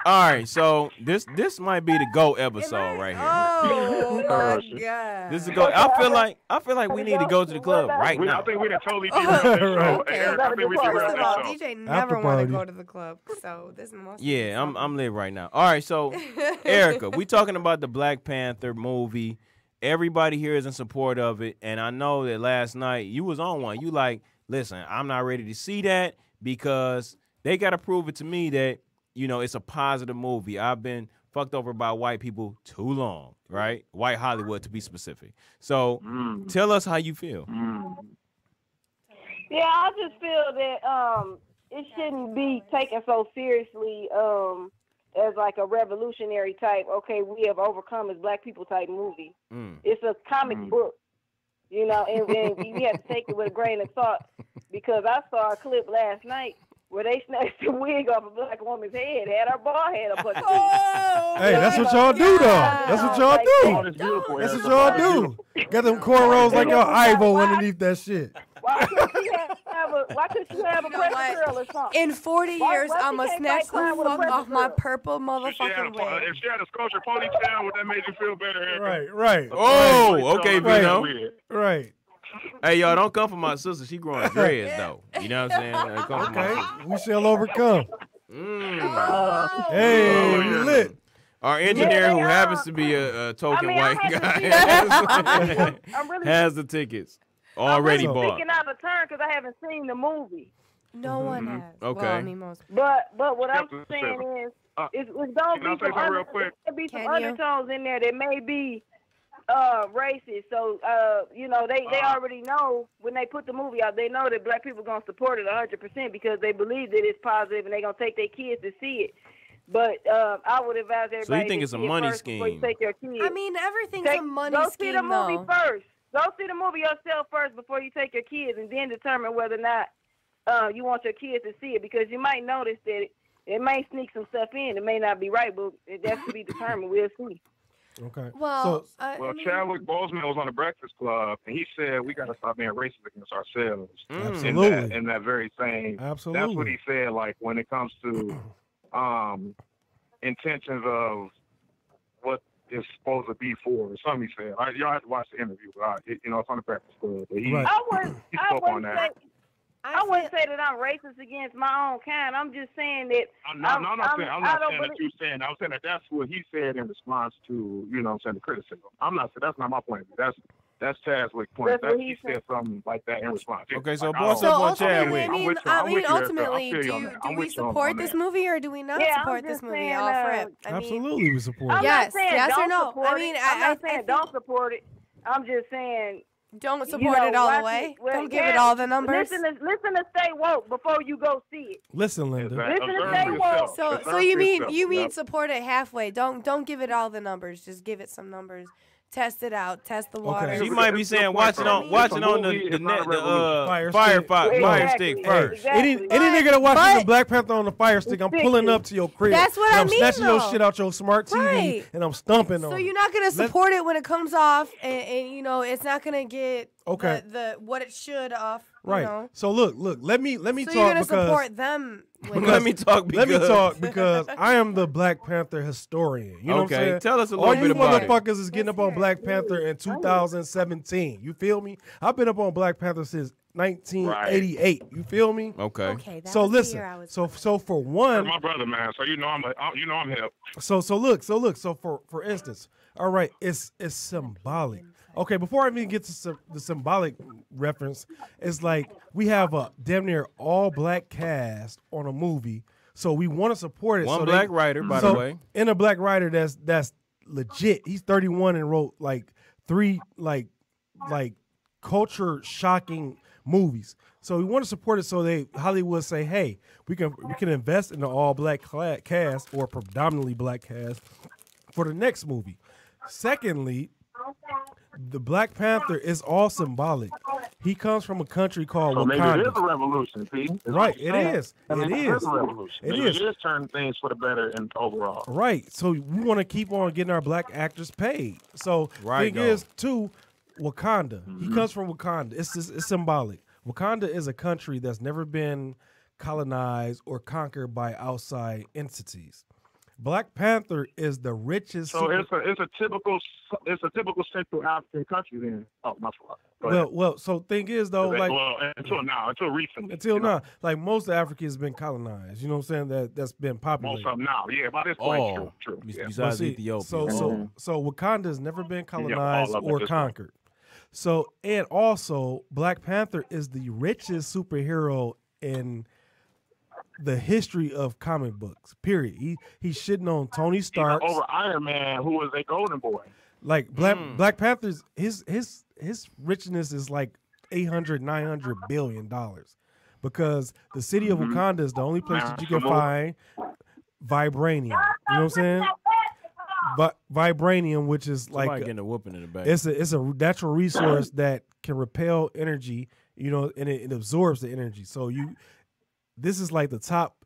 All right, so this might be the GO episode right here. Oh my God. This is GO. I feel like we need to go to the club right I now. think we done totally derailed this show. Okay. Eric, I think we First derailed of this all, show. DJ never want party. to go to the club, so this is the most. Yeah, I'm lit right now. All right, so Erica, we talking about the Black Panther movie. Everybody here is in support of it, and I know that last night you was on one. You like, listen, I'm not ready to see that because they got to prove it to me that, you know, it's a positive movie. I've been fucked over by white people too long, right? White Hollywood, to be specific. So tell us how you feel. Yeah, I just feel that it shouldn't be taken so seriously as like a revolutionary type, okay, we have overcome as black people type movie. It's a comic book, you know, and we have to take it with a grain of salt because I saw a clip last night where they snatched the wig off a black woman's head, had her bald head up. Hey, that's what y'all do, though. That's what y'all do. That's what y'all do. Got them cornrows like y'all Ivo underneath that shit. Why couldn't you have a crazy girl or something? In 40 years, why I'm going to she snatch can't the fight with a fuck pregnant off my girl? purple motherfucking wig. If she had a sculpture ponytail, would that make you feel better, Erica? Right. Oh, okay, Vino. Right. Hey, y'all, don't come for my sister. She growing dreads, though. You know what I'm saying? Come for my Okay. sister. We shall overcome. Hey, we lit. Our engineer, who happens to be a token white guy, has the tickets already I'm bought. speaking out of turn because I haven't seen the movie. No one has. Okay. Well, I mean, most. But what I'm saying is, it's going Can I say something real quick? some undertones in there that may be racist. So, you know, they already know when they put the movie out, they know that black people going to support it 100% because they believe that it's positive and they're going to take their kids to see it. But I would advise everybody So you think to it's a see it money first before you scheme? take your kids. I mean, everything's a money Go scheme, see the movie though. first. Go see the movie yourself first before you take your kids and then determine whether or not you want your kids to see it because you might notice that it may sneak some stuff in. It may not be right, but that's to be determined. We'll see. Okay. Well, Chadwick Boseman was on the Breakfast Club, and he said we got to stop being racist against ourselves. Absolutely. In that very same. Absolutely. That's what he said. Like when it comes to intentions of what is supposed to be for, or something he said. Y'all have to watch the interview. It's on the Breakfast Club. But he spoke on that. I wouldn't say that I'm racist against my own kind. I'm just saying that. I'm not saying that you're saying. I'm saying that that's what he said in response to, the criticism. I'm not saying that's not my point. That's Chadwick's point. He said something like that in response. Okay, so boss up on Chadwick. Ultimately, do we support this movie or do we not support this movie? Absolutely, we support it. Yes or no? I'm not saying don't support it. I'm just saying. Don't support it all the way. Don't give it all the numbers. Listen to Stay Woke before you go see it. Listen, Linda. Listen to Stay Woke. So you mean support it halfway? Don't give it all the numbers. Just give it some numbers. Test it out. Test the water. Okay. She might be saying watching on the fire stick first. Any nigga that watches the Black Panther on the fire stick, I'm pulling up to your crib. That's what I mean. I'm snatching your shit out your smart TV and I'm stumping on it. So you're not gonna support it when it comes off, and it's not gonna get the what it should off. Right. So look. Let me so talk. You're gonna support them. Let me talk because I am the Black Panther historian. You know what I'm saying? Tell us a little bit about it. All you motherfuckers is getting up on Black Panther in 2017. You feel me? I've been up on Black Panther since 1988. You feel me? Okay. So listen. So for one, my brother, man. So I'm hip. So look. So for instance, all right, it's symbolic. Okay, before I even get to the symbolic reference, it's like we have a damn near all black cast on a movie, so we want to support it. One black writer, by the way, and a black writer that's legit. He's 31 and wrote like 3 like culture shocking movies. So we want to support it. So Hollywood say, hey, we can invest in the all black cast or predominantly black cast for the next movie. Secondly, the Black Panther is all symbolic. He comes from a country called Wakanda. Maybe it is a revolution, P. Right, it is. It is a revolution. It is turning things for the better and overall. Right. So we want to keep on getting our black actors paid. So thing is, too, Wakanda. He comes from Wakanda. It's symbolic. Wakanda is a country that's never been colonized or conquered by outside entities. Black Panther is the richest. So it's a typical Central African country then. Oh, my fault. Well. So thing is though, until recently. Until now, like most of Africa has been colonized. You know what I'm saying? That's been populated. Most of them now, yeah. By this point, true. Besides Ethiopia. So Wakanda has never been colonized or conquered. So and also Black Panther is the richest superhero in the history of comic books, period. He's shitting on Tony Stark over Iron Man, who was a golden boy. Like Black Panther's his richness is like $800-900 billion because the city of Wakanda is the only place that you can find vibranium. You know what I'm saying? Vibranium, which is like getting a whooping in the back. It's a natural resource that can repel energy. And it absorbs the energy. So this is like the top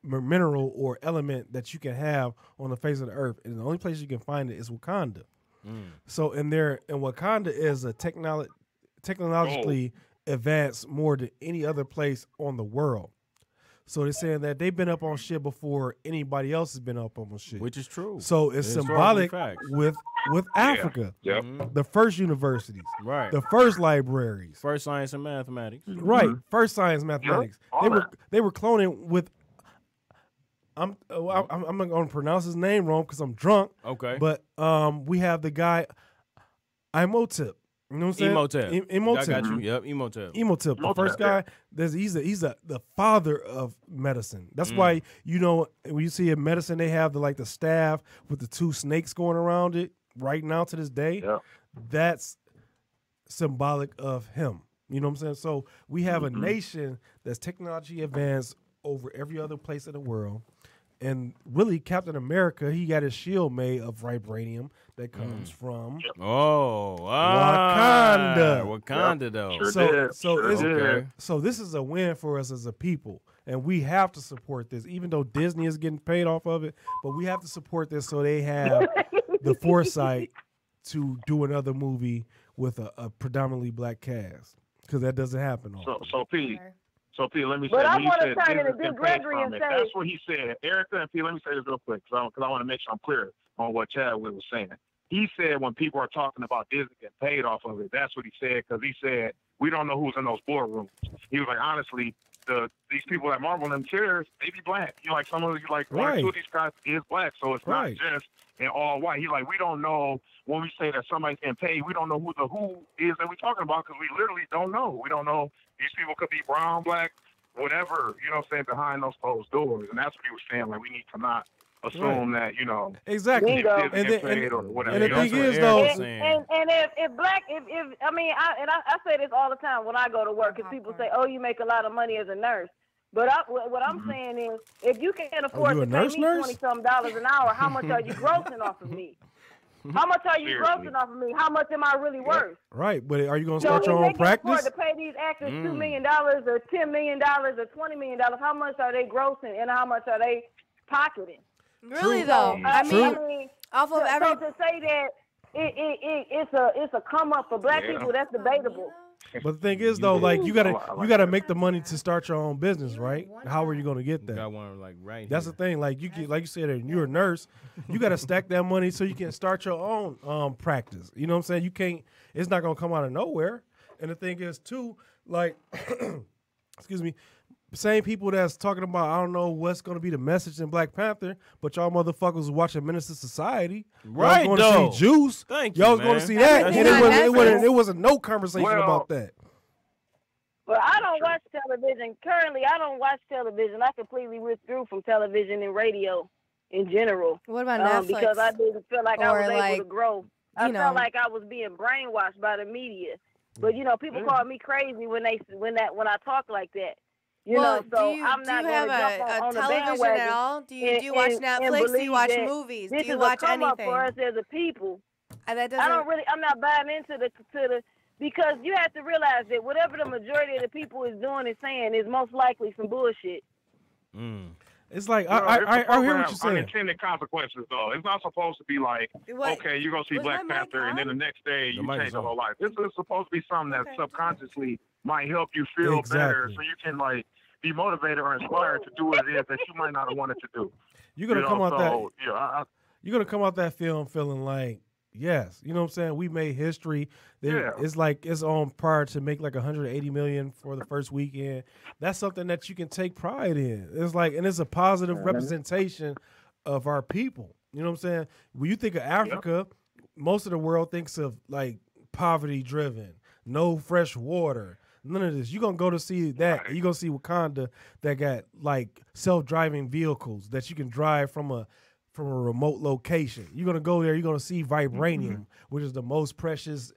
mineral or element that you can have on the face of the earth, and the only place you can find it is Wakanda. So and Wakanda is a technologically advanced more than any other place on the world. So they're saying that they've been up on shit before anybody else has been up on shit, which is true. So it's symbolic with Africa. Yep. The first universities, right? The first libraries, first science and mathematics, right? First science and mathematics. They were cloning with. I'm not going to pronounce his name wrong because I'm drunk. Okay, but we have the guy Imhotep. You know what I'm saying? Imhotep. I got you. Yep, Imhotep. Imhotep, the first guy. He's the father of medicine. That's why when you see in medicine they have the staff with the 2 snakes going around it. Right now to this day, that's symbolic of him. You know what I'm saying? So we have a nation that's technology advanced over every other place in the world. And really, Captain America, he got his shield made of vibranium that comes from Wakanda. Wakanda, though. So this is a win for us as a people, and we have to support this, even though Disney is getting paid off of it. But we have to support this so they have the foresight to do another movie with a predominantly black cast, because that doesn't happen often. So P, let me say. But I want to turn into Big Gregory and say. That's what he said. Erica and P, let me say this real quick, because I want to make sure I'm clear. on what Chadwick was saying. He said when people are talking about Disney getting paid off of it, that's what he said, because he said, we don't know who's in those boardrooms. He was like, honestly, these people at Marvel and chairs, they be black. You like some of you like one or two of these guys is black, so it's not just in all white. He like, we don't know when we say that somebody's getting paid, we don't know who the who is that we're talking about, because we literally don't know. We don't know. These people could be brown, black, whatever, you know what I'm saying, behind those closed doors. And that's what he was saying, like, we need to not assume that, you know, exactly. And the thing is, though, and if black, if I mean, I say this all the time when I go to work, because people say, oh, you make a lot of money as a nurse. But what I'm saying is, if you can't afford to pay me $20-something an hour, how much are you grossing off of me? How much are you grossing off of me? How much am I really worth? Right, but are you going to start your own practice? So if they can afford to pay these actors $2 million or $10 million or $20 million, how much are they grossing and how much are they pocketing? Really though, I mean, off of every. So to say that it's a come up for black people, that's debatable. But the thing is, though, like you gotta make the money to start your own business, right? How are you gonna get that? Got one like right. That's here. the thing. Like you said, you're a nurse. You gotta stack that money so you can start your own practice. You know what I'm saying? You can't. It's not gonna come out of nowhere. And the thing is, too, like, excuse me. Same people that's talking about, I don't know what's going to be the message in Black Panther, but y'all motherfuckers watching Menace to Society. Right, y'all going to see Juice. Thank you, y'all was going to see that. And it wasn't no conversation about that. Well, I don't watch television. Currently, I don't watch television. I completely withdrew from television and radio in general. What about Netflix? Because I didn't feel like I was able to grow. I felt like I was being brainwashed by the media. But, you know, people call me crazy when I talk like that. You know, so I'm not going to jump on the bandwagon. At all? Do you watch Netflix? Do you watch movies? Do you watch anything? This is a come up for us as a people. And that I'm not buying into the because you have to realize that whatever the majority of the people is doing and saying is most likely some bullshit. It's like, I hear what you're saying. Unintended consequences, though. It's not supposed to be like, okay, you're going to see Black Panther, and then the next day you change your whole life. This is supposed to be something that subconsciously might help you feel better so you can, like, be motivated or inspired to do what it is that you might not have wanted to do. You're going to come out you're going to come out that film feeling like, yes, you know what I'm saying? We made history. It's like it's on par to make like $180 million for the first weekend. That's something that you can take pride in. It's like, and it's a positive representation of our people. You know what I'm saying? When you think of Africa, most of the world thinks of like poverty driven, no fresh water, none of this. You're going to go to see that. You're going to see Wakanda that got like self-driving vehicles that you can drive from a remote location. You're going to go there, you're going to see vibranium, which is the most precious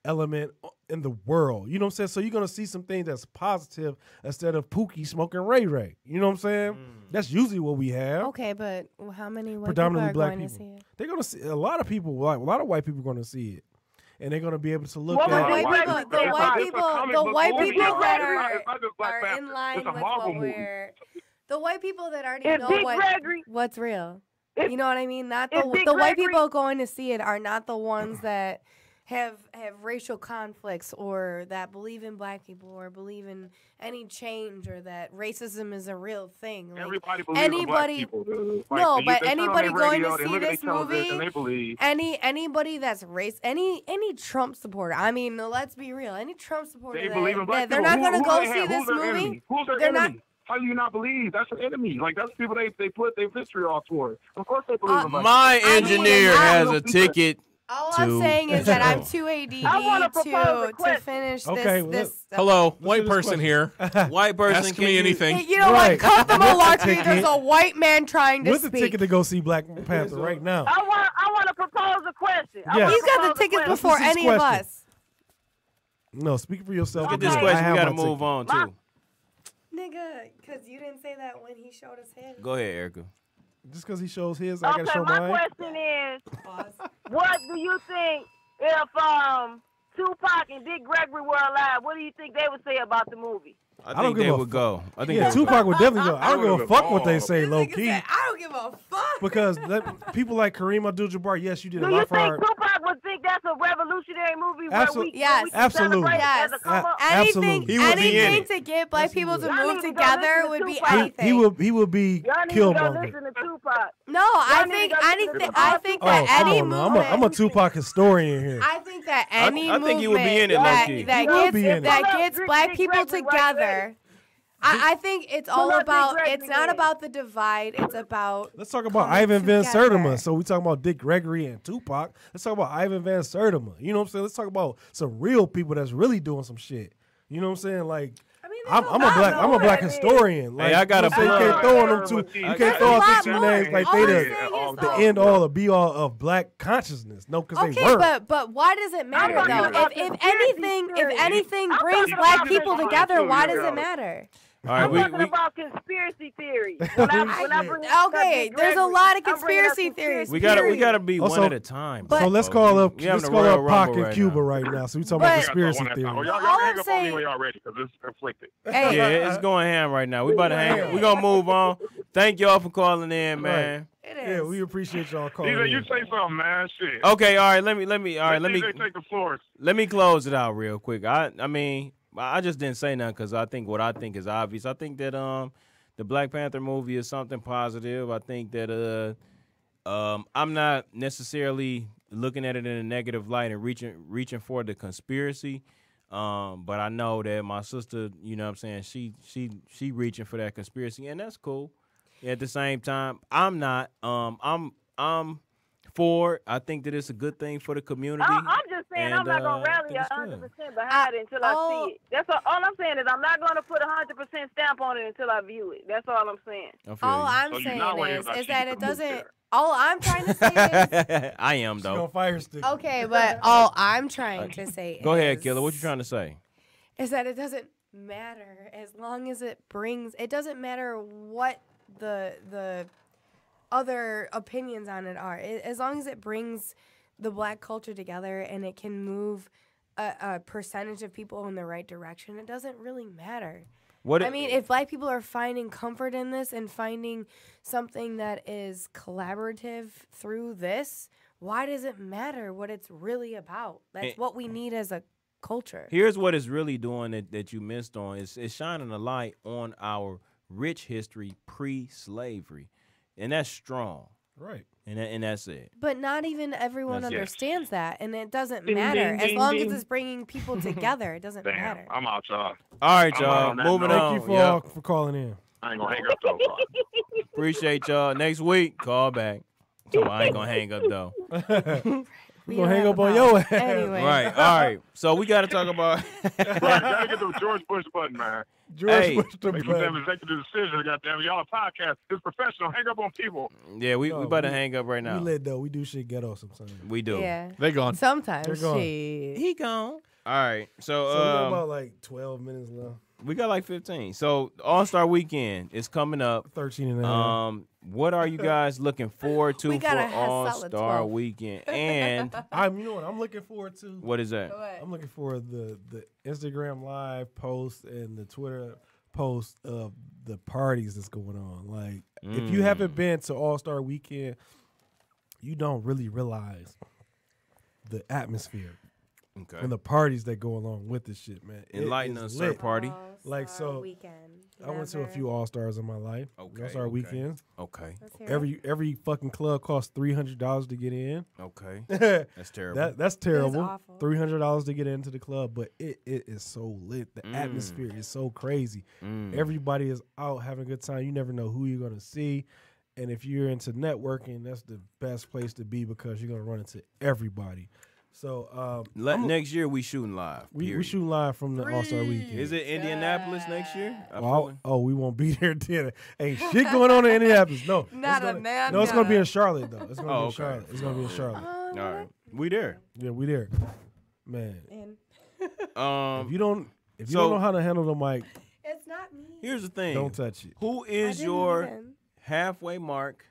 element in the world. You know what I'm saying? So you're going to see some things that's positive instead of Pookie smoking Ray Ray. You know what I'm saying? That's usually what we have. Okay, but how many white predominantly people are black going people. to see it? They're going to see a lot of people, like a lot of white people are going to see it. And they're going to be able to look at it. The white people that are in line with what we're... The white people that already know what's real. You know what I mean? Not the white people going to see it are not the ones that have racial conflicts or that believe in black people or believe in any change or that racism is a real thing. Like everybody believes in black people. Like, but anybody going to see this movie, anybody that's any Trump supporter. I mean, let's be real. Any Trump supporter, they believe in black they're people. not going to go see this movie. Who's their enemy? How do you not believe? That's an enemy. Like, that's people they put their history all toward. Of course they believe in black my engineer has a ticket. All I'm saying is that I'm too ADD to finish this. Hello, white person here. White person, ask me anything. You know what? Cut the malarkey. There's a white man trying to speak. With the ticket to go see Black Panther right now. I want to propose a question. You got the tickets before any of us. No, speak for yourself. Look at this question. We got to move on, too. Nigga, because you didn't say that when he showed us his. Go ahead, Erica. Just because he shows his, I got to show mine. My question is, what do you think if Tupac and Dick Gregory were alive? What do you think they would say about the movie? I think they would go. I think Tupac would definitely go. I don't give a fuck what they say, low key. I don't give a fuck. Because people like Kareem Abdul-Jabbar, yes, you did a lot for our... Do you think Tupac would think that's a revolutionary movie where Absolutely. we Yes. we can Absolutely. celebrate Yes. as a come up? Anything, Absolutely. He would be in anything it. to get black Yes, he people would. to Y'all move need to go together listen to would be Tupac. anything. He will be Y'all need to go Killmonger. listen to Tupac. No, I Y'all need think to go listen to anything. Tupac. I think Oh, that come any on now. movement. I'm a Tupac historian here. I think that any I think he would be movement in it, that, low-key. that He will gets be in it. that Pull up gets Rick black Dick people Gregory right together. I think it's all Pull up Dick about. Gregory It's not then. about the divide. It's about. Let's talk about coming Ivan Van together. Sertima. So we talking about Dick Gregory and Tupac. Let's talk about Ivan Van Sertima. You know what I'm saying? Let's talk about some real people that's really doing some shit. You know what I'm saying? Like I mean, I'm a black historian. Like, I got you know what I'm saying? a You can't plug. throw on them two. You There's can't a throw lot out two more. names like All they I'm the saying is, the though- end all, the be all of black consciousness. No, because they Okay, were. but why does it matter talking though? about If conspiracy theories. anything I'm brings talking black about people conspiracy together, why does theories. it matter? All right, I'm we talking about conspiracy theories. When I bring up Okay, Dick there's a Gregory, lot of I'm bringing up conspiracy theories. we period. gotta be Also- one at a time. But- So let's call up We having let's a call Royal up Pac Rumble in right Cuba now. right now. So we talking But- about We got conspiracy one at a time. theories. Y'all All hang I'm up on me saying- when y'all ready, because it's conflicted. Hey, Yeah, it's going ham right now. We about to hang. We gonna move on. Thank y'all for calling in, man. it Yeah, is. we appreciate y'all calling. DJ, you in. say something, man. Shit. Okay, all right. Let me. All right, Let let me. DJ take the floor. Let me close it out real quick. I mean, I just didn't say nothing because I think what I think is obvious. I think that the Black Panther movie is something positive. I think that I'm not necessarily looking at it in a negative light and reaching for the conspiracy. But I know that my sister, you know what I'm saying, she reaching for that conspiracy, and that's cool. At the same time, I'm not. I'm for it. I think that it's a good thing for the community. I'm just saying I'm And, not gonna I rally think it's 100% behind it until I see it. That's all I'm saying is I'm not gonna put 100% stamp on it until I view it. That's all I'm saying. I feel All you. I'm So you're saying not worried is about that keeping it the move doesn't. there. All I'm trying to say is I am She gonna though. fire stick. okay, but all I'm trying to say Go ahead, is, Killer. What you trying to say? is that it doesn't matter as long as it brings. It doesn't matter what the other opinions on it are. As long as it brings the black culture together and it can move a percentage of people in the right direction, it doesn't really matter. I mean, if black people are finding comfort in this and finding something that is collaborative through this, why does it matter what it's really about? That's what we need as a culture. Here's what it's really doing that you missed on. It's shining a light on our rich history pre-slavery, and that's strong. Right. And that's it. But not even everyone That's- understands that, and it doesn't Ding, matter. ding, As ding, long ding. as it's bringing people together, it doesn't Damn, matter. I'm out, y'all. All right, I'm y'all. on that Moving note. on. Thank you for Yep. for calling in. I ain't gonna hang up though. Appreciate y'all. Next week, call back. So I ain't gonna hang up though. We don't gonna hang have up a on problem. your ass. Anyway. Right. All right. So we got to talk about. Right, gotta get the George Bush button, man. George Hey. Bush the Make some damn button. executive decisions, goddamn. Y'all a podcast. It's professional. Hang up on people. Yeah, we No, about to we- hang up right now. We lit though. We do shit ghetto sometimes. We do. Yeah. They gone. Sometimes. They're gone. Shit. He gone. All right. So, So we got about like 12 minutes left. we got like 15. So All-Star Weekend is coming up. 13 and a half. What are you guys looking forward to We for got a solid All-Star 12. Weekend? And You know what I'm looking forward to? what is that? I'm looking for the Instagram live post and the Twitter post of the parties that's going on. Like, if you haven't been to All-Star Weekend, you don't really realize the atmosphere Okay. and the parties that go along with this shit, man. It Enlighten is us, sir. lit. Party. Like, so, Weekend. I went to a few All-Stars in my life. Okay, All-Star okay. Weekends. Okay. Every fucking club costs $300 to get in. Okay. That's That's terrible. That's terrible. awful. $300 to get into the club, but it is so lit. The atmosphere is so crazy. Everybody is out having a good time. You never know who you're gonna see, and if you're into networking, that's the best place to be because you're gonna run into everybody. So Next year we shooting live. we period. shoot live from the All-Star Weekend. Is it Indianapolis next year? I feel Oh, like- oh, we won't be there then. Ain't shit going on in Indianapolis. No, Not it's a gonna, man. No, it's gonna be in Charlotte though. It's gonna be in okay. Charlotte. It's gonna be in Charlotte. All right. We there. Yeah, we there, man. If you So- don't know how to handle the mic, It's not me. Here's the thing. don't touch it. Who I is didn't your even. halfway mark?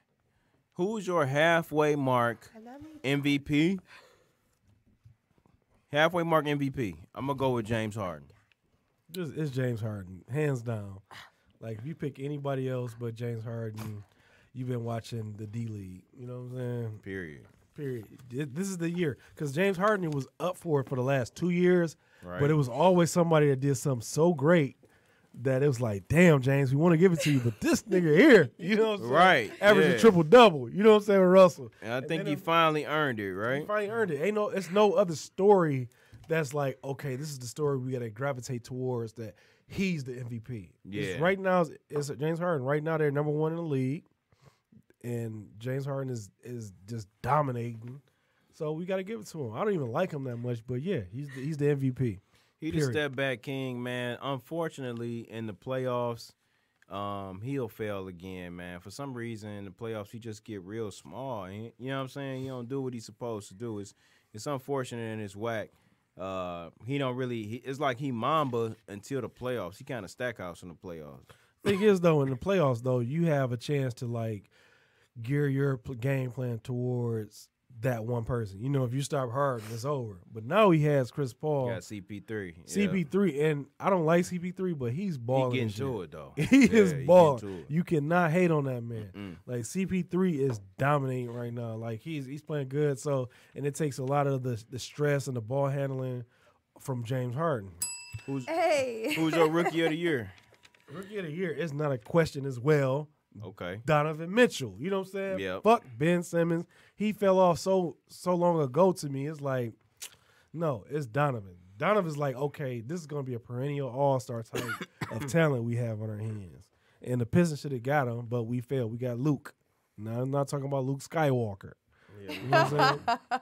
Who's your halfway mark I'm not me. MVP? Halfway mark MVP. I'm gonna go with James Harden. It's James Harden, hands down. Like if you pick anybody else but James Harden, you've been watching the D League. You know what I'm saying? Period. Period. This is the year because James Harden was up for it for the last 2 years, Right. but it was always somebody that did something so great that it was like, damn, James, we want to give it to you, but this nigga here, you know what I'm saying? Right. Averaging Yeah. triple-double, you know what I'm saying, with Russell. And I think then he finally earned it, he right? finally earned it. It's no other story that's like, okay, this is the story we got to gravitate towards that he's the MVP. Yeah. Right now, it's James Harden. Right now, they're number one in the league, and James Harden is just dominating. So we got to give it to him. I don't even like him that much, but yeah, he's the MVP. He the step back king, man. Unfortunately, in the playoffs, he'll fail again, man. For some reason, in the playoffs, he just get real small. You know what I'm saying? He don't do what he's supposed to do. It's unfortunate and it's whack. He don't really. It's like he Mamba until the playoffs. He kind of stackhouse in the playoffs. Thing is, though, in the playoffs, though, you have a chance to like gear your game plan towards that one person. You know, if you stop Harden, it's over. But now he has Chris Paul. Got CP3. CP3, and I don't like CP3, but he's balling. He and getting to shit. it, though. He is balling. getting to it. You cannot hate on that man. Like CP3 is dominating right now. Like he's playing good. So, and it takes a lot of the stress and the ball handling from James Harden. Who's Hey. your rookie of the year? Rookie of the year is not a question as well. Okay. Donovan Mitchell. You know what I'm saying? Yep. Fuck Ben Simmons. He fell off so long ago to me. It's like, no, it's Donovan. Donovan's like, okay, this is going to be a perennial all-star type of talent we have on our hands. And the Pistons should have got him, but we failed. We got Luke. Now, I'm not talking about Luke Skywalker. Yeah. You know what I'm saying?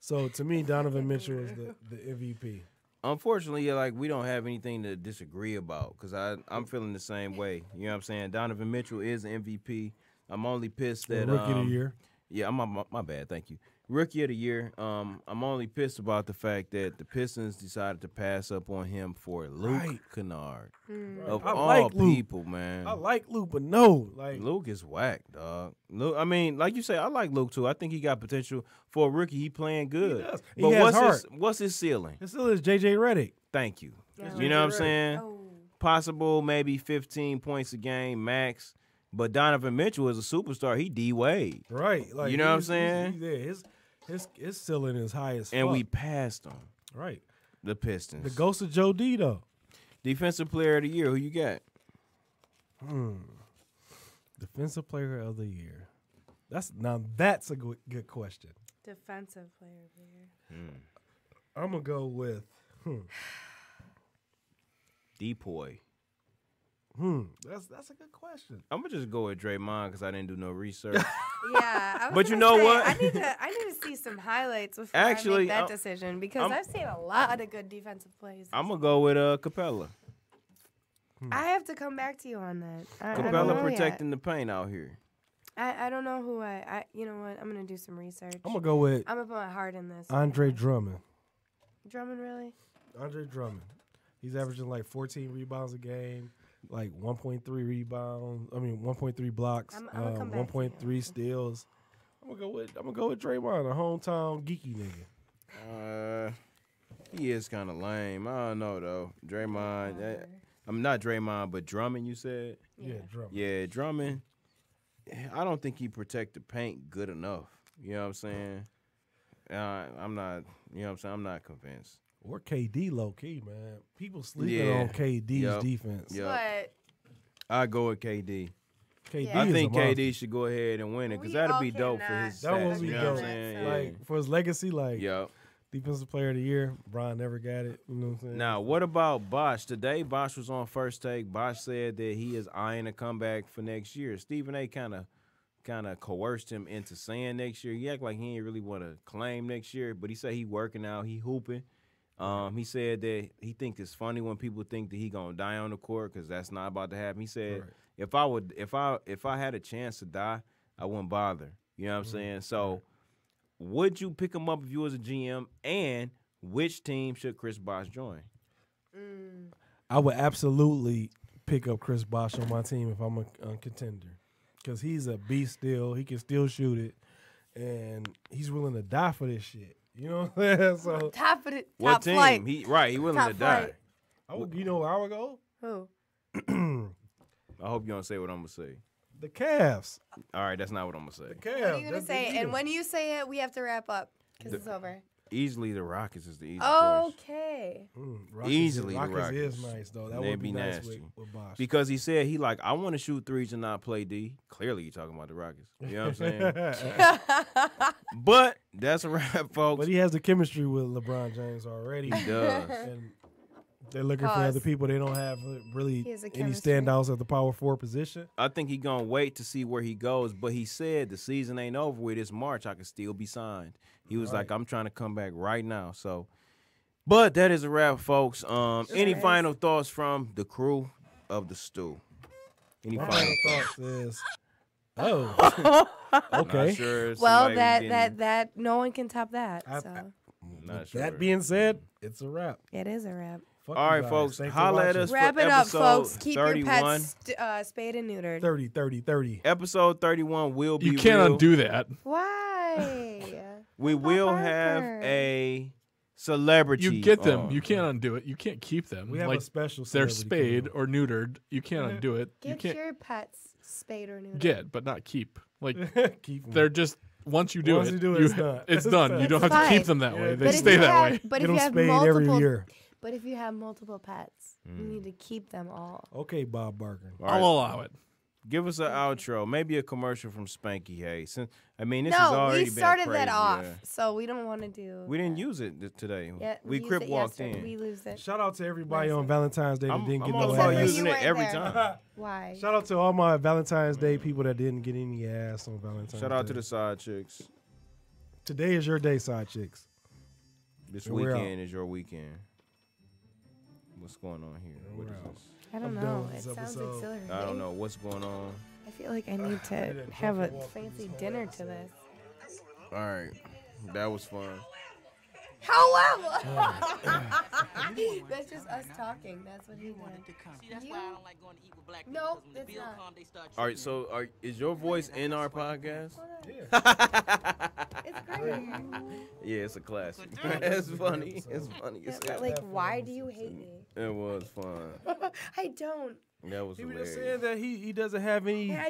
So, to me, Donovan Mitchell is the MVP. Unfortunately, like we don't have anything to disagree about because I'm feeling the same way. You know what I'm saying? Donovan Mitchell is an MVP. I'm only pissed that Rookie of the year. Yeah, my bad. Thank you. Rookie of the year. I'm only pissed about the fact that the Pistons decided to pass up on him for Luke Right. Kennard. Mm. Of I all like Luke. people, man. I like Luke, but no. Like, Luke is whack, dog. Luke, I mean, like you say, I like Luke too. I think he got potential for a rookie. He playing good. does. He But has what's his ceiling? it still is J.J. Redick. Thank you. Yeah. You know what I'm Right. saying? Oh. Possible maybe 15 points a game max. But Donovan Mitchell is a superstar. He D-Wade. Right. Like, You know what I'm he's- saying? His ceiling is high as And fuck. we passed him. Right. The Pistons. The ghost of Joe D, though. Defensive player of the year. Who you got? Defensive player of the year. That's a good question. Defensive player of the year. I'm gonna go with Depoy. That's a good question. I'm gonna just go with Draymond because I didn't do no research. Yeah, I was But you gonna know say, what? I need to see some highlights before I Actually, make that decision because I've seen a lot of good defensive plays. I'm gonna go with Capella. I have to come back to you on that. I don't Capella know protecting the paint out here. Yet. I don't know who I. You know what? I'm gonna do some research. I'm gonna go with I'm gonna put my heart in this. Andre Drummond. Drummond, really? Andre Drummond. He's averaging like 14 rebounds a game, like 1.3 rebounds. 1.3 blocks, I'm gonna come back to 1.3 steals. I'm gonna go with Draymond, a hometown geeky nigga. He is kind of lame. I don't know though. Draymond. I'm not Draymond, but Drummond. You said. Yeah, Drummond. Yeah, Drummond. I don't think he protect the paint good enough. You know what I'm saying? I'm not. You know what I'm saying? I'm not convinced. Or KD low key, man. People sleeping Yeah. on KD's Yep. defense. Yep. But I go with KD. KD Yeah. I is think a monster. KD should go ahead and win it because We that'd all be dope for cannot his That stats. would be You know what I'm dope. saying? So- Yeah. Like for his legacy, like Yep. defensive player of the year. Brian never got it. You know what I'm saying? Now, what about Bosh? Today, Bosh was on First Take. Bosh said that he is eyeing a comeback for next year. Stephen A. kind of coerced him into saying next year. He act like he ain't really want to claim next year, but he said he working out, he hooping. He said that he think it's funny when people think that he gonna die on the court because that's not about to happen. He said Right. if I had a chance to die, I wouldn't bother. You know what I'm saying? So, would you pick him up if you was a GM? And which team should Chris Bosh join? I would absolutely pick up Chris Bosh on my team if I'm a contender, because he's a beast still. He can still shoot it, and he's willing to die for this shit. You know what I'm saying? So, top of it, What top team? flight. He willing Top to die. flight. you know where I would go? Who? I hope you don't say what I'm gonna say. The Cavs. All right, that's not what I'm gonna say. The Cavs. What are you gonna That's say? the And when you say it, we have to wrap up because it's over. Easily the Rockets is the easy Okay. Rockets, Easily the Rockets Rockets. is nice though. That They'd would be be nice nasty. with Bosh. Because he said I want to shoot threes and not play D. Clearly, you're talking about the Rockets. You know what I'm saying? But that's a wrap, folks. But he has the chemistry with LeBron James already. He does. And they're looking for Pause. other people. They don't have really He has a any chemistry. standouts at the power forward position. I think he gonna wait to see where he goes. But he said the season ain't over with. It's March. I can still be signed. He was like, I'm trying to come back right now. So, but that is a wrap, folks. Any is. final thoughts from the crew of the stew? Any My final final thoughts? thoughts is, okay. Not sure Well, somebody didn't- that no one can top that. I- So Not sure. That being said, it's a wrap. it is a wrap. Fuck All you right, guys. folks. Thanks for Holla at watching. us. Wrap for it up, episode folks. Keep 31. your pets spayed and neutered. 30. Episode 31 will be You can't real. undo that. Why? We will have Parker. a celebrity. You get them. on. You can't undo it. You can't keep them. We have like a special. they're celebrity spayed or neutered. You can't undo it. You Get can't your pets spayed or neutered. get, but not keep. Like coming. Keep 'em. they're just once you do Once it, you do it, it's done. it's done. You don't have It's to keep fine. them that way. Yeah. They But if stay you that have- way. But Get if 'em you have spayed every multiple, year. but if you have multiple pets, you need to keep them all. Okay, Bob Barker. All right. I'll allow it. Give us an outro, maybe a commercial from Spanky Hayes. This has No, already we been started crazy, that off, yeah. so we don't want to do. We didn't that. use it today. Yeah, we used crip it walked yesterday. in. We lose it. Shout out to everybody Listen. on Valentine's Day that I'm didn't get all no about Except for ass. using you it weren't every there. time. Why? Shout out to all my Valentine's Day people that didn't get any ass on Valentine's Shout out Day. to the side chicks. Today is your day, side chicks. This And we're weekend is your weekend. What's going on here? What we're is out. this? I don't I'm know. done with It this sounds episode. exhilarating. I don't know what's going on. I feel like I need to didn't have a jump and walk through fancy this whole dinner to episode. this. All right, that was fun. However, that's just us talking. That's what he did. See, that's why I don't like going to eat with black people. No, 'cause when the it's bill not. come, they start All right, treating so is your voice in our podcast? It's great. Yeah, it's a classic. It's funny. It's funny. Yeah, but, like, why do you hate me? It was fun. I don't. That was He was hilarious. just saying that he doesn't have any Yeah, I